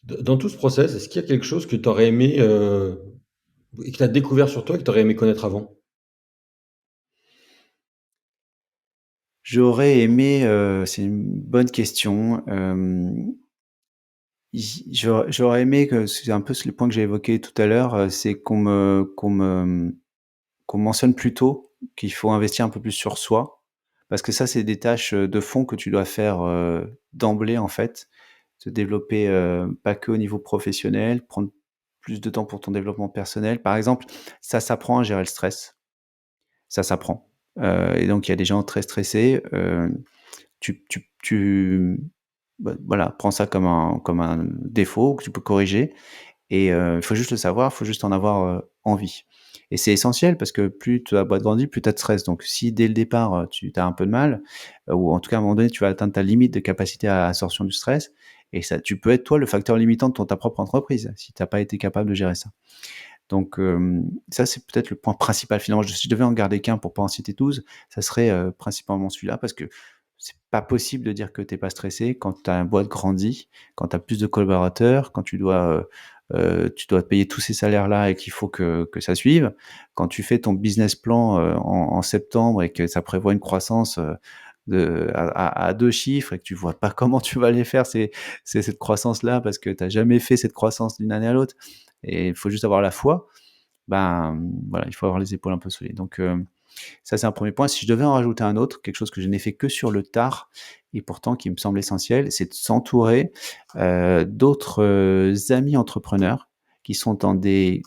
Dans tout ce process, est-ce qu'il y a quelque chose que tu aurais aimé, et que tu as découvert sur toi et que tu aurais aimé connaître avant? J'aurais aimé, c'est une bonne question. J'aurais aimé que c'est un peu le point que j'ai évoqué tout à l'heure, c'est qu'on mentionne plus tôt qu'il faut investir un peu plus sur soi. Parce que ça, c'est des tâches de fond que tu dois faire d'emblée, en fait. Se développer pas que au niveau professionnel, prendre plus de temps pour ton développement personnel. Par exemple, ça s'apprend à gérer le stress. Ça s'apprend. Et donc, il y a des gens très stressés. Voilà, prends ça comme un défaut que tu peux corriger. Et il faut juste le savoir, il faut juste en avoir envie. Et c'est essentiel parce que plus ta boîte grandit, plus tu as de stress. Donc si dès le départ, tu as un peu de mal, ou en tout cas à un moment donné, tu vas atteindre ta limite de capacité à absorption du stress, et ça, tu peux être toi le facteur limitant de ta propre entreprise si tu as pas été capable de gérer ça. Donc ça, c'est peut-être le point principal finalement. Si je devais en garder qu'un pour pas en citer 12, ça serait principalement celui-là, parce que c'est pas possible de dire que t'es pas stressé quand ta boîte grandit, quand tu as plus de collaborateurs, quand tu dois payer tous ces salaires-là et qu'il faut que ça suive. Quand tu fais ton business plan en septembre et que ça prévoit une croissance à 2 chiffres et que tu vois pas comment tu vas les faire, cette croissance-là, parce que tu as jamais fait cette croissance d'une année à l'autre, et il faut juste avoir la foi. Ben, voilà, il faut avoir les épaules un peu solides. Donc, ça, c'est un premier point. Si je devais en rajouter un autre, quelque chose que je n'ai fait que sur le tard et pourtant qui me semble essentiel, c'est de s'entourer d'autres amis entrepreneurs qui sont dans des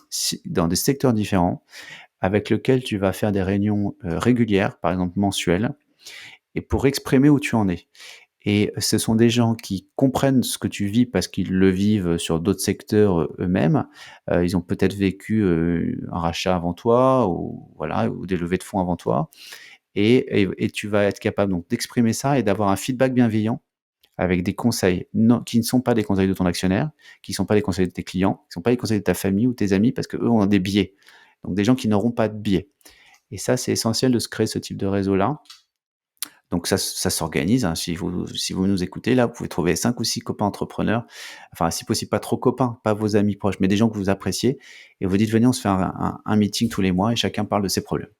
secteurs différents, avec lesquels tu vas faire des réunions régulières, par exemple mensuelles, et pour exprimer où tu en es. Et ce sont des gens qui comprennent ce que tu vis parce qu'ils le vivent sur d'autres secteurs eux-mêmes. Ils ont peut-être vécu un rachat avant toi, ou voilà, ou des levées de fonds avant toi. et tu vas être capable donc d'exprimer ça et d'avoir un feedback bienveillant avec des conseils qui ne sont pas des conseils de ton actionnaire, qui ne sont pas des conseils de tes clients, qui ne sont pas les conseils de ta famille ou tes amis, parce qu'eux ont des biais. Donc des gens qui n'auront pas de biais. Et ça, c'est essentiel de se créer ce type de réseau-là. Donc ça s'organise, hein. Si vous nous écoutez, là, vous pouvez trouver 5 ou 6 copains entrepreneurs, enfin, si possible, pas trop copains, pas vos amis proches, mais des gens que vous appréciez, et vous dites, venez, on se fait un meeting tous les mois et chacun parle de ses problèmes.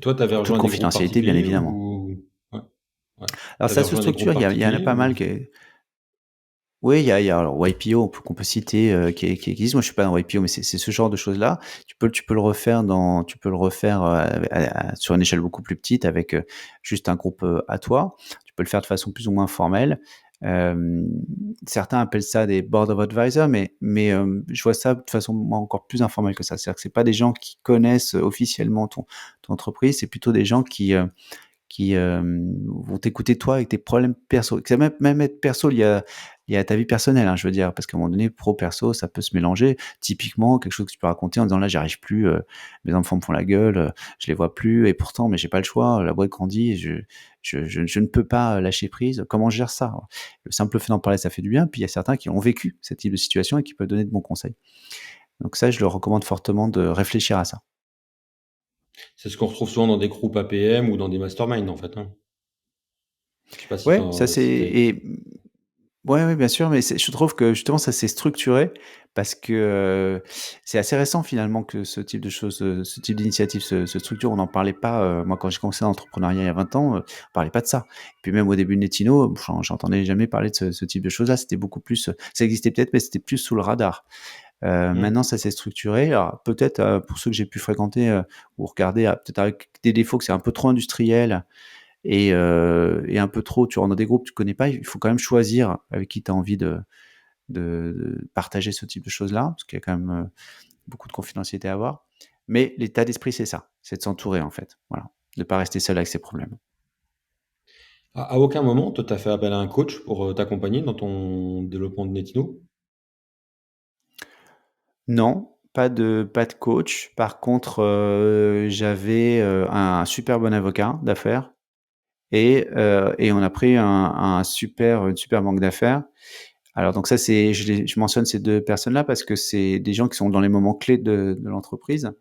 Toi, tu avais En toute rejoint des groupes confidentialité, bien particuliers évidemment. ou ouais, ouais. Alors Tu avais ça se rejoint des groupes structure, il y en a particuliers pas mal ou qui... Oui, il y a alors YPO qu'on peut citer, qui existe. Moi, je suis pas dans YPO, mais c'est ce genre de choses-là. Tu peux le refaire sur une échelle beaucoup plus petite avec juste un groupe à toi. Tu peux le faire de façon plus ou moins formelle. Euh, Certains appellent ça des board of advisors, mais je vois ça de façon moi, encore plus informelle que ça. C'est-à-dire que c'est pas des gens qui connaissent officiellement ton entreprise, c'est plutôt des gens qui vont t'écouter toi avec tes problèmes perso. Ça même être perso, il y a ta vie personnelle, hein, je veux dire, parce qu'à un moment donné, pro-perso, ça peut se mélanger. Typiquement, quelque chose que tu peux raconter en disant là, j'y arrive plus, mes enfants me font la gueule, je les vois plus, et pourtant, mais j'ai pas le choix, la boîte grandit, et je ne peux pas lâcher prise. Comment je gère ça? Le simple fait d'en parler, ça fait du bien. Puis il y a certains qui ont vécu ce type de situation et qui peuvent donner de bons conseils. Donc ça, je leur recommande fortement de réfléchir à ça. c'est ce qu'on retrouve souvent dans des groupes APM ou dans des masterminds en fait, hein? Je sais pas si Ouais, ça tu c'est et ouais, ouais, bien sûr, mais je trouve que justement ça s'est structuré parce que c'est assez récent finalement que ce type de choses, ce type d'initiative se structure. On n'en parlait pas, moi quand j'ai commencé l'entrepreneuriat il y a 20 ans, on parlait pas de ça. Et puis même au début de Netino, j'entendais jamais parler de ce type de choses-là. C'était beaucoup plus, ça existait peut-être, mais c'était plus sous le radar. mmh. Maintenant ça s'est structuré. Alors peut-être, pour ceux que j'ai pu fréquenter, ou regarder, peut-être avec des défauts que c'est un peu trop industriel, et un peu trop, tu rentres dans des groupes que tu connais pas, il faut quand même choisir avec qui tu as envie de partager ce type de choses-là, parce qu'il y a quand même beaucoup de confidentialité à avoir. Mais l'état d'esprit, c'est ça, c'est de s'entourer en fait, voilà, de pas rester seul avec ses problèmes. À aucun moment, toi, tu as fait appel à un coach pour, t'accompagner dans ton développement de Netino? Non, pas de coach. Par contre, j'avais un super bon avocat d'affaires et on a pris une super banque d'affaires. Alors donc ça, je mentionne ces 2 personnes-là parce que c'est des gens qui sont dans les moments clés de l'entreprise.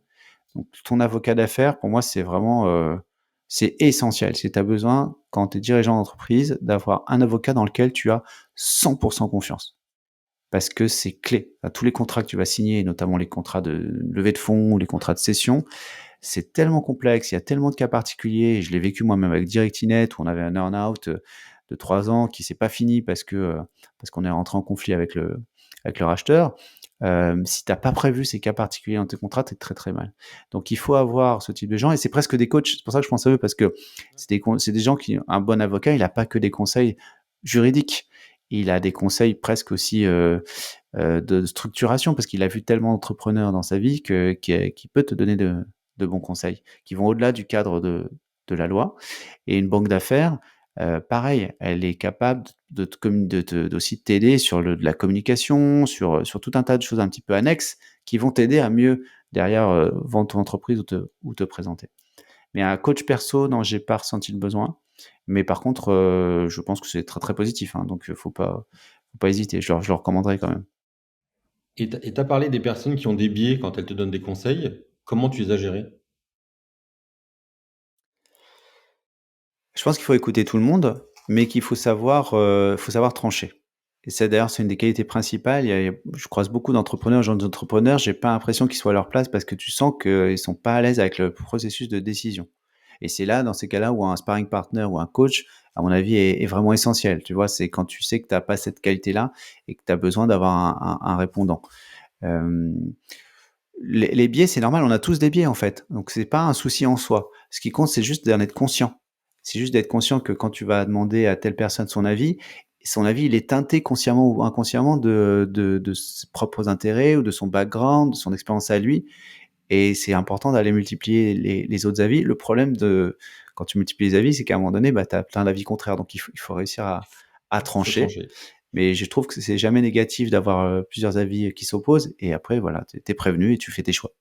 Donc ton avocat d'affaires, pour moi, c'est vraiment, c'est essentiel. Si tu as besoin, quand tu es dirigeant d'entreprise, d'avoir un avocat dans lequel tu as 100 confiance. Parce que c'est clé. Tous les contrats que tu vas signer, notamment les contrats de levée de fonds ou les contrats de cession, c'est tellement complexe, il y a tellement de cas particuliers. Je l'ai vécu moi-même avec Directinet où on avait un earn-out de 3 ans qui s'est pas fini parce qu'on est rentré en conflit avec le racheteur. Si tu as pas prévu ces cas particuliers dans tes contrats, tu es très, très mal. Donc il faut avoir ce type de gens et c'est presque des coachs. C'est pour ça que je pense à eux parce que c'est des gens qui un bon avocat, il a pas que des conseils juridiques. Il a des conseils presque aussi, de structuration parce qu'il a vu tellement d'entrepreneurs dans sa vie qui peut te donner de bons conseils, qui vont au-delà du cadre de la loi. Et une banque d'affaires, pareil, elle est capable d'aussi t'aider sur de la communication, sur tout un tas de choses un petit peu annexes qui vont t'aider à mieux derrière vendre ton entreprise ou te présenter. Mais un coach perso, non, j'ai pas ressenti le besoin. Mais par contre, je pense que c'est très très positif, hein, donc faut pas hésiter. Je le recommanderais quand même. Et tu parlé des personnes qui ont des biais quand elles te donnent des conseils. Comment tu les as gérés? Je pense qu'il faut écouter tout le monde, mais qu'il faut savoir trancher. Et ça, d'ailleurs, c'est une des qualités principales. Je croise beaucoup d'entrepreneurs, jeunes entrepreneurs, j'ai pas l'impression qu'ils soient à leur place parce que tu sens qu'ils sont pas à l'aise avec le processus de décision. Et c'est là, dans ces cas-là, où un sparring partner ou un coach, à mon avis, est vraiment essentiel. Tu vois, c'est quand tu sais que tu n'as pas cette qualité-là et que tu as besoin d'avoir un répondant. Euh, les biais, c'est normal, on a tous des biais en fait. Donc c'est pas un souci en soi. Ce qui compte, c'est juste d'en être conscient. C'est juste d'être conscient que quand tu vas demander à telle personne son avis, il est teinté consciemment ou inconsciemment de ses propres intérêts ou de son background, de son expérience à lui. Et c'est important d'aller multiplier les autres avis. Le problème quand tu multiplies les avis, c'est qu'à un moment donné, bah, tu as plein d'avis contraires. Donc il faut réussir à Il faut trancher. trancher. Mais je trouve que c'est jamais négatif d'avoir plusieurs avis qui s'opposent. Et après, voilà, t'es prévenu et tu fais tes choix.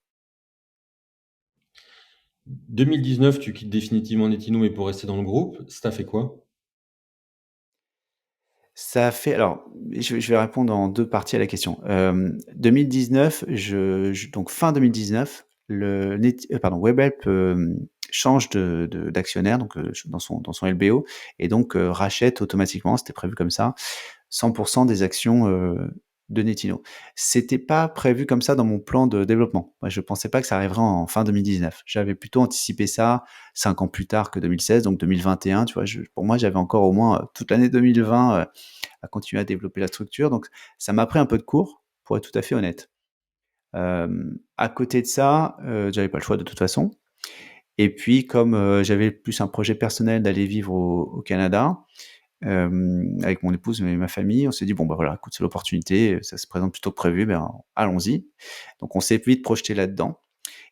2019, tu quittes définitivement Netino, mais pour rester dans le groupe, ça t'a fait quoi? Ça a fait alors, je vais répondre en 2 parties à la question. 2019, donc fin 2019, le net pardon, Webhelp, change d'actionnaire, donc dans son LBO et donc rachète automatiquement, c'était prévu comme ça, 100 des actions, de Netino. C'était pas prévu comme ça dans mon plan de développement. Moi, je pensais pas que ça arriverait en fin 2019. J'avais plutôt anticipé ça 5 ans plus tard que 2016, donc 2021, tu vois? Pour moi, j'avais encore au moins, toute l'année 2020, à continuer à développer la structure. Donc, ça m'a pris un peu de cours, pour être tout à fait honnête. À côté de ça, j'avais pas le choix de toute façon. Et puis, comme j'avais plus un projet personnel d'aller vivre au Canada, avec mon épouse et ma famille, on s'est dit bon bah voilà, écoute, c'est l'opportunité, ça se présente plutôt que prévu, ben allons-y. Donc, on s'est vite projeté là-dedans.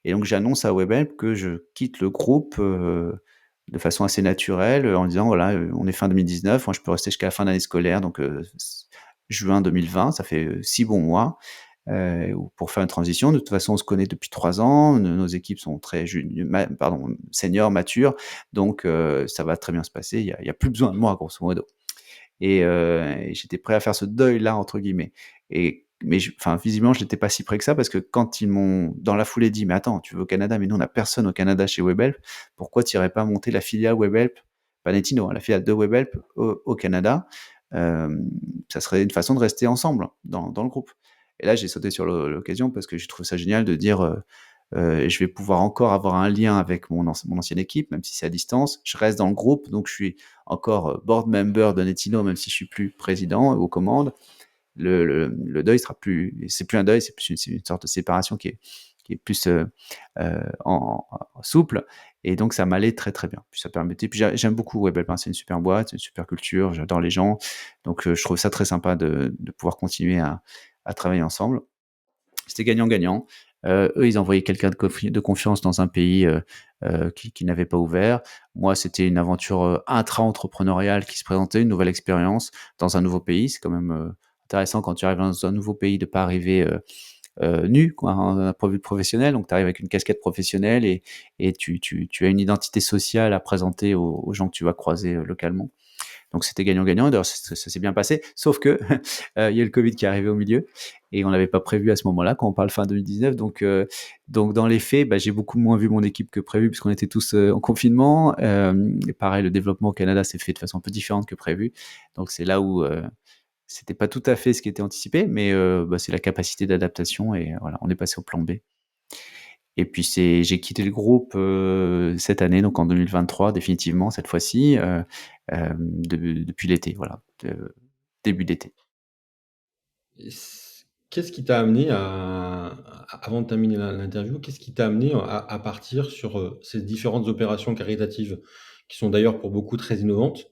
Et donc, j'annonce à Webhelp que je quitte le groupe de façon assez naturelle, en disant voilà, on est fin 2019, moi je peux rester jusqu'à la fin de l'année scolaire, donc juin 2020, ça fait 6 bons mois pour faire une transition. De toute façon, on se connaît depuis 3 ans, nos équipes sont très seniors, matures, donc ça va très bien se passer. Il y a plus besoin de moi, grosso modo. Et j'étais prêt à faire ce «deuil-là» entre guillemets. Mais enfin, visiblement, je n'étais pas si prêt que ça parce que quand ils m'ont, dans la foulée, dit: «Mais attends, tu veux au Canada? Mais nous, on a personne au Canada chez Webhelp. Pourquoi tu irais pas monter la filiale Webhelp?» Pas Netino, hein, la filiale de Webhelp au Canada. Ça serait une façon de rester ensemble dans le groupe. Et là, j'ai sauté sur l'occasion parce que je trouve ça génial de dire, je vais pouvoir encore avoir un lien avec mon ancienne équipe, même si c'est à distance. Je reste dans le groupe, donc je suis encore board member de Netino, même si je suis plus président aux commandes. Le deuil sera plus, c'est plus un deuil, c'est une sorte de séparation qui est plus en souple. Et donc, ça m'allait très, très bien. Puis ça permettait, puis j'aime beaucoup Webhelp, hein, c'est une super boîte, c'est une super culture, j'adore les gens. Donc, je trouve ça très sympa de pouvoir continuer à travailler ensemble. C'était gagnant-gagnant. Eux, ils envoyaient quelqu'un de confiance dans un pays qui n'avait pas ouvert. Moi, c'était une aventure intra-entrepreneuriale qui se présentait, une nouvelle expérience dans un nouveau pays. C'est quand même intéressant quand tu arrives dans un nouveau pays de pas arriver nu, quoi, hein, d'un point de vue professionnel. Donc, tu arrives avec une casquette professionnelle et tu as une identité sociale à présenter aux gens que tu vas croiser localement. Donc c'était gagnant-gagnant. D'ailleurs, ça s'est bien passé. Sauf que il y a le Covid qui est arrivé au milieu et on n'avait pas prévu à ce moment-là, quand on parle fin 2019. Donc dans les faits, bah, j'ai beaucoup moins vu mon équipe que prévu puisqu'on était tous en confinement. Et pareil, le développement au Canada s'est fait de façon un peu différente que prévu. Donc c'est là où c'était pas tout à fait ce qui était anticipé, mais bah, c'est la capacité d'adaptation et voilà, on est passé au plan B. Et puis j'ai quitté le groupe cette année, donc en 2023, définitivement cette fois-ci, depuis l'été, voilà, début d'été. Et qu'est-ce qui t'a amené avant de terminer l'interview, qu'est-ce qui t'a amené à partir sur ces différentes opérations caritatives, qui sont d'ailleurs pour beaucoup très innovantes?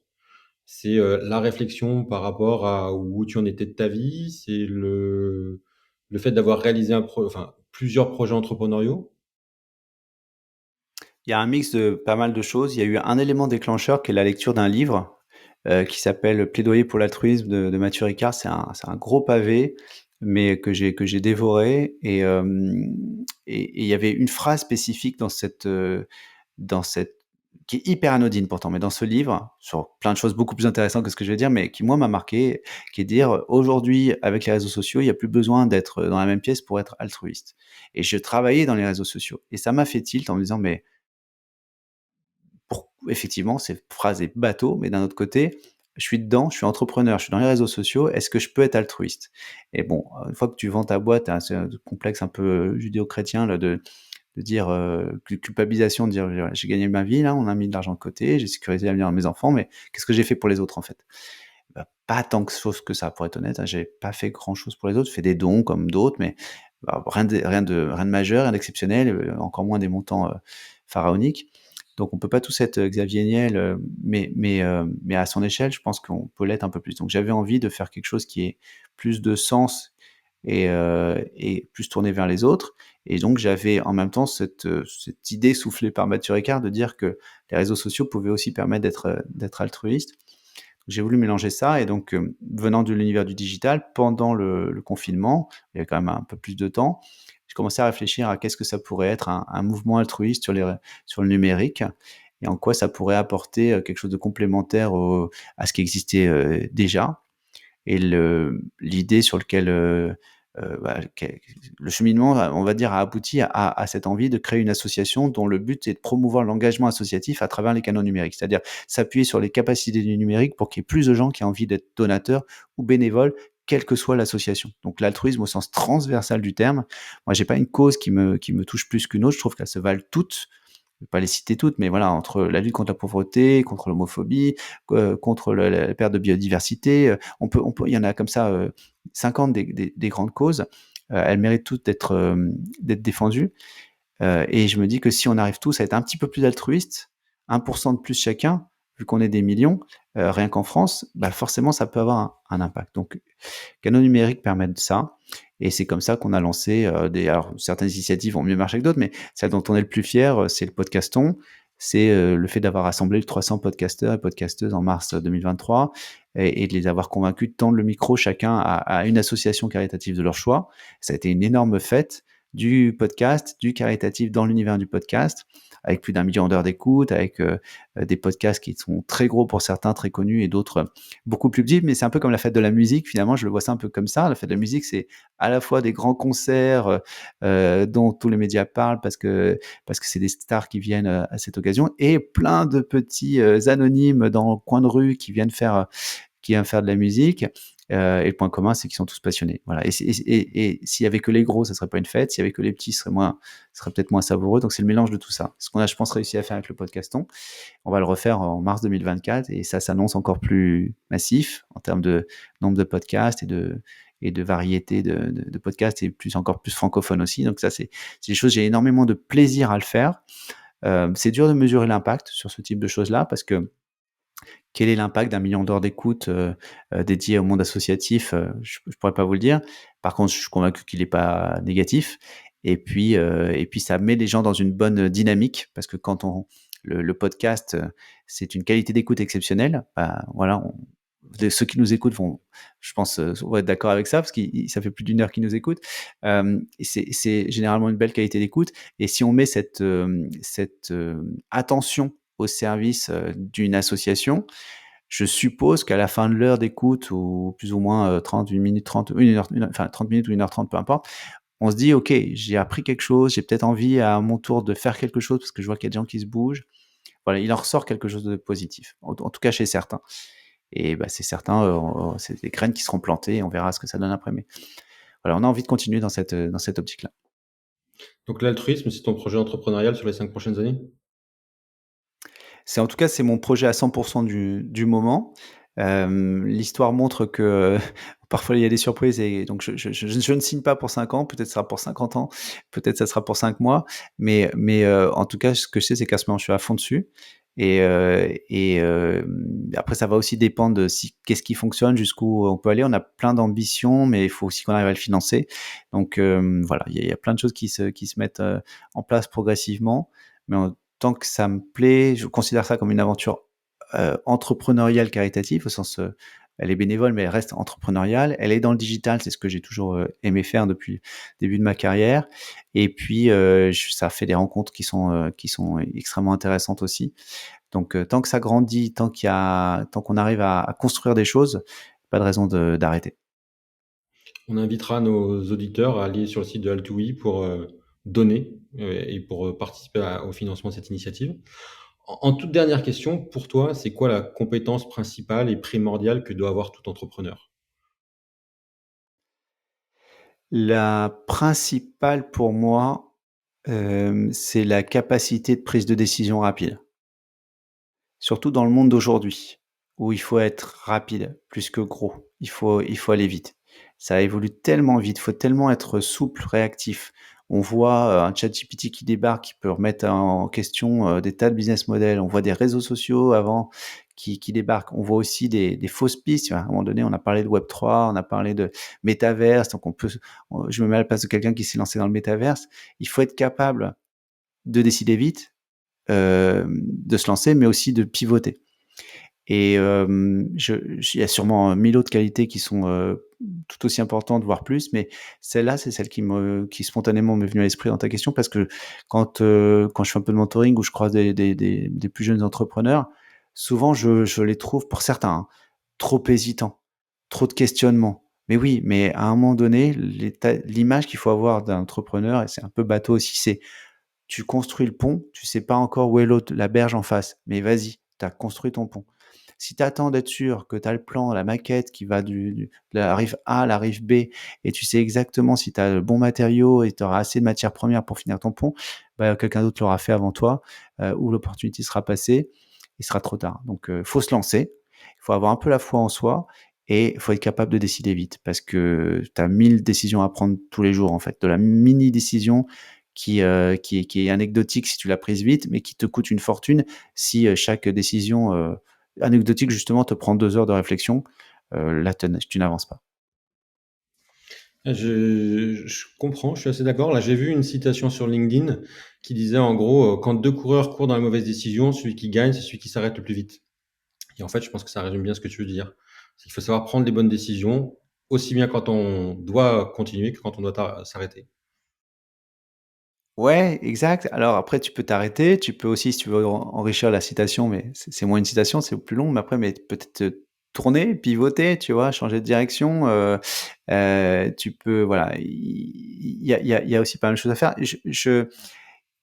C'est la réflexion par rapport à où tu en étais de ta vie, c'est le fait d'avoir réalisé enfin, plusieurs projets entrepreneuriaux. Il y a un mix de pas mal de choses. Il y a eu un élément déclencheur qui est la lecture d'un livre qui s'appelle Plaidoyer pour l'altruisme de Mathieu Ricard. C'est un gros pavé, mais que j'ai dévoré. Et il y avait une phrase spécifique dans cette qui est hyper anodine pourtant, mais dans ce livre, sur plein de choses beaucoup plus intéressantes que ce que je vais dire, mais qui moi m'a marqué, qui est de dire aujourd'hui avec les réseaux sociaux, il n'y a plus besoin d'être dans la même pièce pour être altruiste. Et je travaillais dans les réseaux sociaux et ça m'a fait tilt en me disant mais effectivement, cette phrase est bateau, mais d'un autre côté, je suis dedans, je suis entrepreneur, je suis dans les réseaux sociaux, est-ce que je peux être altruiste? Et bon, une fois que tu vends ta boîte, hein, c'est un complexe un peu judéo-chrétien là, de dire culpabilisation, de dire j'ai gagné ma vie, là, on a mis de l'argent de côté, j'ai sécurisé l'avenir de mes enfants, mais qu'est-ce que j'ai fait pour les autres en fait? Bah, pas tant que chose que ça, pour être honnête, hein, j'ai pas fait grand chose pour les autres, j'ai fait des dons comme d'autres, mais bah, rien de majeur, rien d'exceptionnel, encore moins des montants pharaoniques. Donc on peut pas tous être Xavier Niel, mais à son échelle, je pense qu'on peut l'être un peu plus. Donc j'avais envie de faire quelque chose qui ait plus de sens et plus tourné vers les autres. Et donc j'avais en même temps cette idée soufflée par Mathieu Ricard de dire que les réseaux sociaux pouvaient aussi permettre d'être altruiste. J'ai voulu mélanger ça et donc venant de l'univers du digital, pendant le confinement, il y avait quand même un peu plus de temps, commençais à réfléchir à qu'est-ce que ça pourrait être un mouvement altruiste sur le numérique et en quoi ça pourrait apporter quelque chose de complémentaire à ce qui existait déjà. Et l'idée sur lequel le cheminement, on va dire, a abouti à cette envie de créer une association dont le but est de promouvoir l'engagement associatif à travers les canaux numériques, c'est-à-dire s'appuyer sur les capacités du numérique pour qu'il y ait plus de gens qui aient envie d'être donateurs ou bénévoles, quelle que soit l'association. Donc l'altruisme au sens transversal du terme. Moi, j'ai pas une cause qui me touche plus qu'une autre. Je trouve qu'elles se valent toutes. Je ne vais pas les citer toutes, mais voilà, entre la lutte contre la pauvreté, contre l'homophobie, contre la perte de biodiversité, il y en a comme ça 50 des grandes causes. Elles méritent toutes d'être défendues. Et je me dis que si on arrive tous à être un petit peu plus altruistes, 1% de plus chacun, vu qu'on est des millions, rien qu'en France, bah forcément ça peut avoir un impact. Donc, Canaux numériques permettent ça, et c'est comme ça qu'on a lancé alors certaines initiatives vont mieux marcher que d'autres, mais celle dont on est le plus fier, c'est le Podcaston. C'est le fait d'avoir rassemblé 300 podcasteurs et podcasteuses en mars 2023 et de les avoir convaincus de tendre le micro chacun à une association caritative de leur choix. Ça a été une énorme fête du podcast, du caritatif dans l'univers du podcast, avec plus d'1 million d'heures d'écoute, avec des podcasts qui sont très gros pour certains, très connus, et d'autres beaucoup plus petits. Mais c'est un peu comme la fête de la musique, finalement, je le vois ça un peu comme ça. La fête de la musique, c'est à la fois des grands concerts dont tous les médias parlent parce que c'est des stars qui viennent à cette occasion, et plein de petits anonymes dans le coin de rue qui viennent faire de la musique. Et le point commun, c'est qu'ils sont tous passionnés. Voilà. Et s'il y avait que les gros, ça serait pas une fête. S'il y avait que les petits, ce serait peut-être moins savoureux. Donc c'est le mélange de tout ça. Ce qu'on a, je pense, réussi à faire avec le Podcaston. On va le refaire en mars 2024 et ça s'annonce encore plus massif en termes de nombre de podcasts et de variété de podcasts, et encore plus francophone aussi. Donc ça, c'est des choses, j'ai énormément de plaisir à le faire. C'est dur de mesurer l'impact sur ce type de choses-là parce que quel est l'impact d'1 million d'heures d'écoute dédiées au monde associatif? Je pourrais pas vous le dire. Par contre, je suis convaincu qu'il est pas négatif, et puis ça met les gens dans une bonne dynamique parce que quand le podcast, c'est une qualité d'écoute exceptionnelle. Bah, voilà, ceux qui nous écoutent vont, je pense, vont être d'accord avec ça parce que ça fait plus d'1 heure qu'ils nous écoutent. Et c'est généralement une belle qualité d'écoute, et si on met cette attention au service d'une association, je suppose qu'à la fin de l'heure d'écoute, ou plus ou moins 30, 1 minute 30, 1 heure, enfin 30 minutes ou 1h30, peu importe, on se dit ok, j'ai appris quelque chose, j'ai peut-être envie à mon tour de faire quelque chose parce que je vois qu'il y a des gens qui se bougent. Voilà, il en ressort quelque chose de positif, en tout cas chez certains. Et bah, c'est certain, c'est des graines qui seront plantées, et on verra ce que ça donne après. Mais voilà, on a envie de continuer dans cette optique-là. Donc l'altruisme, c'est ton projet entrepreneurial sur les 5 prochaines années? En tout cas, c'est mon projet à 100% du moment. L'histoire montre que parfois il y a des surprises, et donc je ne signe pas pour 5 ans, peut-être ça sera pour 50 ans, peut-être ça sera pour 5 mois, mais en tout cas, ce que je sais, c'est qu'à ce moment, je suis à fond dessus, et après ça va aussi dépendre de qu'est-ce qui fonctionne, jusqu'où on peut aller. On a plein d'ambitions, mais il faut aussi qu'on arrive à le financer. Donc voilà, il y a plein de choses qui se mettent en place progressivement, mais tant que ça me plaît, je considère ça comme une aventure entrepreneuriale caritative, au sens, elle est bénévole, mais elle reste entrepreneuriale. Elle est dans le digital, c'est ce que j'ai toujours aimé faire depuis le début de ma carrière. Et puis, ça fait des rencontres qui sont extrêmement intéressantes aussi. Donc, tant que ça grandit, tant qu'on arrive à construire des choses, pas de raison d'arrêter. On invitera nos auditeurs à aller sur le site de Altoui pour donner et pour participer au financement de cette initiative. En toute dernière question, pour toi, c'est quoi la compétence principale et primordiale que doit avoir tout entrepreneur? La principale pour moi, c'est la capacité de prise de décision rapide. Surtout dans le monde d'aujourd'hui, où il faut être rapide plus que gros. Il faut aller vite. Ça évolue tellement vite, il faut tellement être souple, réactif. On voit un ChatGPT qui débarque, qui peut remettre en question des tas de business models. On voit des réseaux sociaux avant qui débarquent. On voit aussi des fausses pistes. À un moment donné, on a parlé de Web3, on a parlé de métaverse. Donc je me mets à la place de quelqu'un qui s'est lancé dans le métaverse. Il faut être capable de décider vite, de se lancer, mais aussi de pivoter. Et il y a sûrement 1000 autres qualités qui sont tout aussi importantes, voire plus, mais celle-là, c'est celle qui spontanément m'est venue à l'esprit dans ta question, parce que quand je fais un peu de mentoring ou je croise des plus jeunes entrepreneurs, souvent je les trouve, pour certains, hein, trop hésitants, trop de questionnements. Mais oui, mais à un moment donné, l'image qu'il faut avoir d'un entrepreneur, et c'est un peu bateau aussi, c'est tu construis le pont, tu sais pas encore où est l'autre, la berge en face, mais vas-y, tu as construit ton pont. Si tu attends d'être sûr que tu as le plan, la maquette qui va de la rive A à la rive B, et tu sais exactement si tu as le bon matériau et tu auras assez de matières premières pour finir ton pont, bah, quelqu'un d'autre l'aura fait avant toi, ou l'opportunité sera passée, il sera trop tard. Donc, faut se lancer, il faut avoir un peu la foi en soi, et il faut être capable de décider vite, parce que tu as 1000 décisions à prendre tous les jours, en fait. De la mini décision qui est anecdotique si tu l'as prise vite, mais qui te coûte une fortune si chaque décision anecdotique, justement, te prend 2 heures de réflexion. Là, tu n'avances pas. Je comprends, je suis assez d'accord. Là, j'ai vu une citation sur LinkedIn qui disait en gros, quand deux coureurs courent dans la mauvaise décision, celui qui gagne, c'est celui qui s'arrête le plus vite. Et en fait, je pense que ça résume bien ce que tu veux dire. C'est qu'il faut savoir prendre les bonnes décisions, aussi bien quand on doit continuer que quand on doit s'arrêter. Ouais, exact. Alors après, tu peux t'arrêter, tu peux aussi, si tu veux enrichir la citation, mais c'est moins une citation, c'est plus long, mais après, mais peut-être tourner, pivoter, tu vois, changer de direction. Tu peux, voilà, il y a aussi pas mal de choses à faire. Il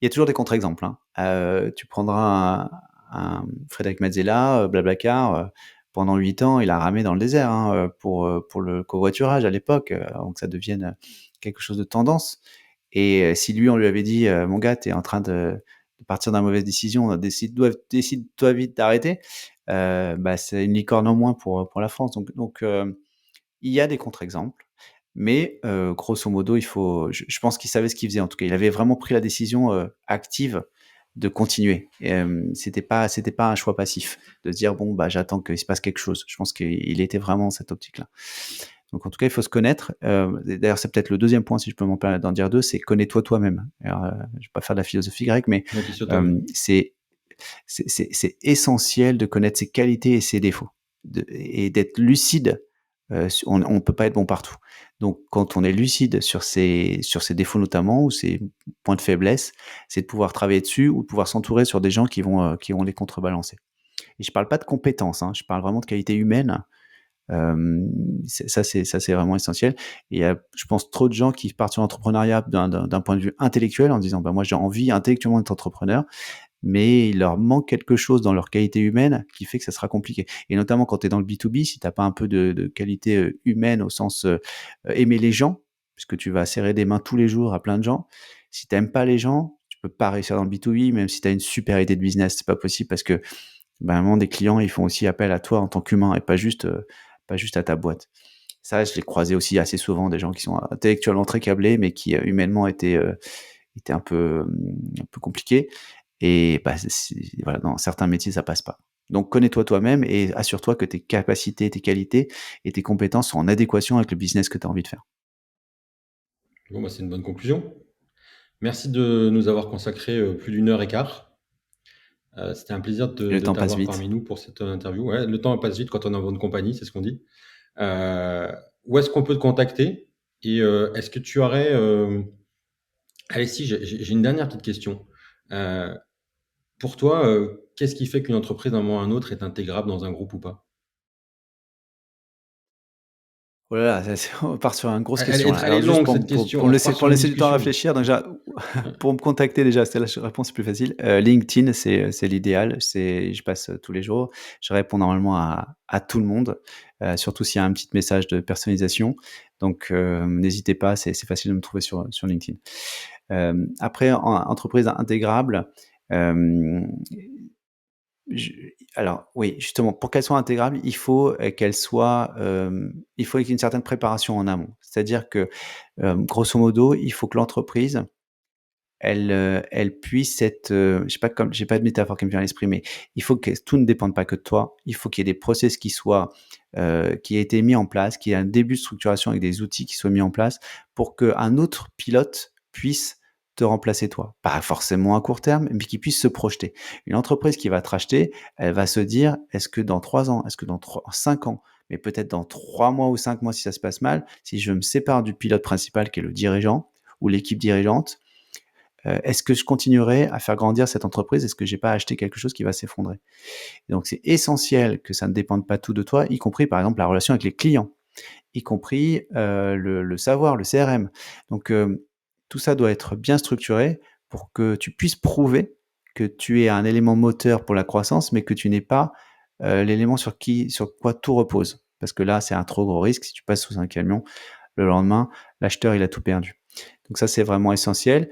y a toujours des contre-exemples, hein. Tu prendras Frédéric Mazzella, Blablacar, pendant 8 ans, il a ramé dans le désert, hein, pour le covoiturage à l'époque, avant que ça devienne quelque chose de tendance. Et si lui, on lui avait dit, mon gars, tu es en train de partir dans la mauvaise décision, décide-toi vite d'arrêter, bah, c'est une licorne en moins pour la France. Donc, il y a des contre-exemples, mais grosso modo, je pense qu'il savait ce qu'il faisait. En tout cas, il avait vraiment pris la décision active de continuer. Et, c'était pas un choix passif de se dire bon bah j'attends qu'il se passe quelque chose. Je pense qu'il était vraiment dans cette optique-là. Donc en tout cas, il faut se connaître. D'ailleurs, c'est peut-être le deuxième point, si je peux m'en permettre d'en dire deux, c'est connais-toi toi-même. Alors, je vais pas faire de la philosophie grecque, mais Motive sur toi-même. c'est essentiel de connaître ses qualités et ses défauts, et d'être lucide. On ne peut pas être bon partout. Donc, quand on est lucide sur ses défauts notamment, ou ses points de faiblesse, c'est de pouvoir travailler dessus, ou de pouvoir s'entourer sur des gens qui vont les contrebalancer. Et je parle pas de compétences, hein, je parle vraiment de qualité humaine. Ça, c'est vraiment essentiel. Et il y a, je pense, trop de gens qui partent sur l'entrepreneuriat d'un point de vue intellectuel en disant, bah, moi, j'ai envie intellectuellement d'être entrepreneur, mais il leur manque quelque chose dans leur qualité humaine qui fait que ça sera compliqué. Et notamment quand tu es dans le B2B, si tu as pas un peu de qualité humaine, au sens aimer les gens, puisque tu vas serrer des mains tous les jours à plein de gens. Si tu n'aimes pas les gens, tu peux pas réussir dans le B2B, même si tu as une super idée de business, c'est pas possible, parce que ben, à un moment, des clients, ils font aussi appel à toi en tant qu'humain, et pas juste à ta boîte. Ça, je l'ai croisé aussi assez souvent, des gens qui sont intellectuellement très câblés, mais qui humainement étaient un peu compliqués. Et bah, voilà, dans certains métiers, ça passe pas. Donc connais-toi toi-même et assure-toi que tes capacités, tes qualités et tes compétences sont en adéquation avec le business que tu as envie de faire. Bon, bah, c'est une bonne conclusion. Merci de nous avoir consacré plus d'une heure et quart. C'était un plaisir Et le de temps passe t'avoir vite. parmi nous pour cette interview. Ouais, le temps passe vite quand on est en bonne compagnie, c'est ce qu'on dit. Où est-ce qu'on peut te contacter? Et est-ce que tu aurais... Allez, si, j'ai une dernière petite question. Euh, pour toi, qu'est-ce qui fait qu'une entreprise, d'un moment à un autre, est intégrable dans un groupe ou pas? Oh là là, on part sur une grosse Elle question est, là. elle est Alors juste longue, pour, cette me- pour, question. pour me On laisser, repart pour sur une laisser du temps à discussion. réfléchir, donc déjà, pour me contacter déjà, c'est la réponse plus facile. LinkedIn, c'est l'idéal. Je passe tous les jours. Je réponds normalement à tout le monde, surtout s'il y a un petit message de personnalisation. Donc n'hésitez pas, c'est facile de me trouver sur LinkedIn. Après, entreprise intégrable. euh, je Alors oui, justement, pour qu'elle soit intégrable, il faut qu'il y ait une certaine préparation en amont. C'est-à-dire que, grosso modo, il faut que l'entreprise, elle puisse être, je sais pas, comme j'ai pas de métaphore qui me vient à l'esprit, mais il faut que tout ne dépende pas que de toi. Il faut qu'il y ait des process qui aient été mis en place, qu'il y ait un début de structuration avec des outils qui soient mis en place pour qu'un autre pilote puisse te remplacer toi. Pas forcément à court terme, mais qui puisse se projeter. Une entreprise qui va te racheter, elle va se dire, est-ce que dans 3 ans, est-ce que dans 5 ans, mais peut-être dans 3 mois ou 5 mois si ça se passe mal, si je me sépare du pilote principal qui est le dirigeant ou l'équipe dirigeante, est-ce que je continuerai à faire grandir cette entreprise? Est-ce que j'ai pas acheté quelque chose qui va s'effondrer? Et donc c'est essentiel que ça ne dépende pas tout de toi, y compris par exemple la relation avec les clients, y compris le savoir, le CRM. Donc tout ça doit être bien structuré pour que tu puisses prouver que tu es un élément moteur pour la croissance, mais que tu n'es pas l'élément sur quoi tout repose. Parce que là, c'est un trop gros risque. Si tu passes sous un camion, le lendemain, l'acheteur, il a tout perdu. Donc ça, c'est vraiment essentiel.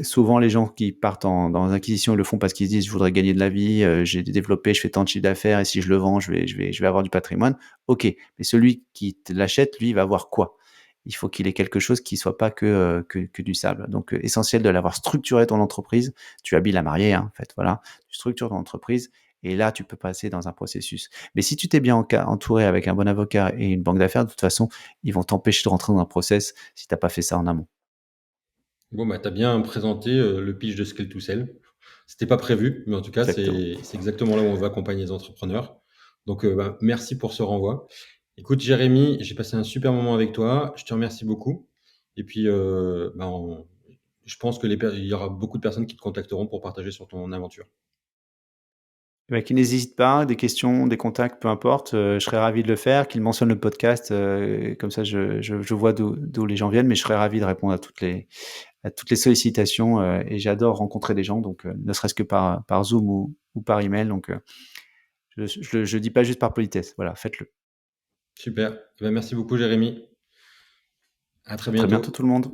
Souvent, les gens qui partent dans l'acquisition, ils le font parce qu'ils se disent, je voudrais gagner de la vie, j'ai développé, je fais tant de chiffre d'affaires, et si je le vends, je vais avoir du patrimoine. OK, mais celui qui l'achète, lui, il va avoir quoi? Il faut qu'il ait quelque chose qui soit pas que du sable. Donc, essentiel de l'avoir structuré ton entreprise. Tu habilles la mariée, hein, en fait, voilà. Tu structures ton entreprise et là, tu peux passer dans un processus. Mais si tu t'es bien entouré avec un bon avocat et une banque d'affaires, de toute façon, ils vont t'empêcher de rentrer dans un process si tu as pas fait ça en amont. Bon, bah, tu as bien présenté le pitch de Scale to Sell. C'était pas prévu, mais en tout cas, Exactement. c'est exactement là où on veut accompagner les entrepreneurs. Donc, bah, merci pour ce renvoi. Écoute, Jérémy, j'ai passé un super moment avec toi. Je te remercie beaucoup. Et puis, bah, je pense que il y aura beaucoup de personnes qui te contacteront pour partager sur ton aventure. Eh ben, qu'ils n'hésitent pas, des questions, des contacts, peu importe, je serais ravi de le faire, qu'ils mentionnent le podcast, comme ça je vois d'où les gens viennent, mais je serais ravi de répondre à toutes les sollicitations, et j'adore rencontrer des gens, donc ne serait-ce que par Zoom ou par email, donc je dis pas juste par politesse, voilà, faites-le. Super. Eh ben, merci beaucoup, Jérémy. À très À très bientôt bientôt. tout le monde.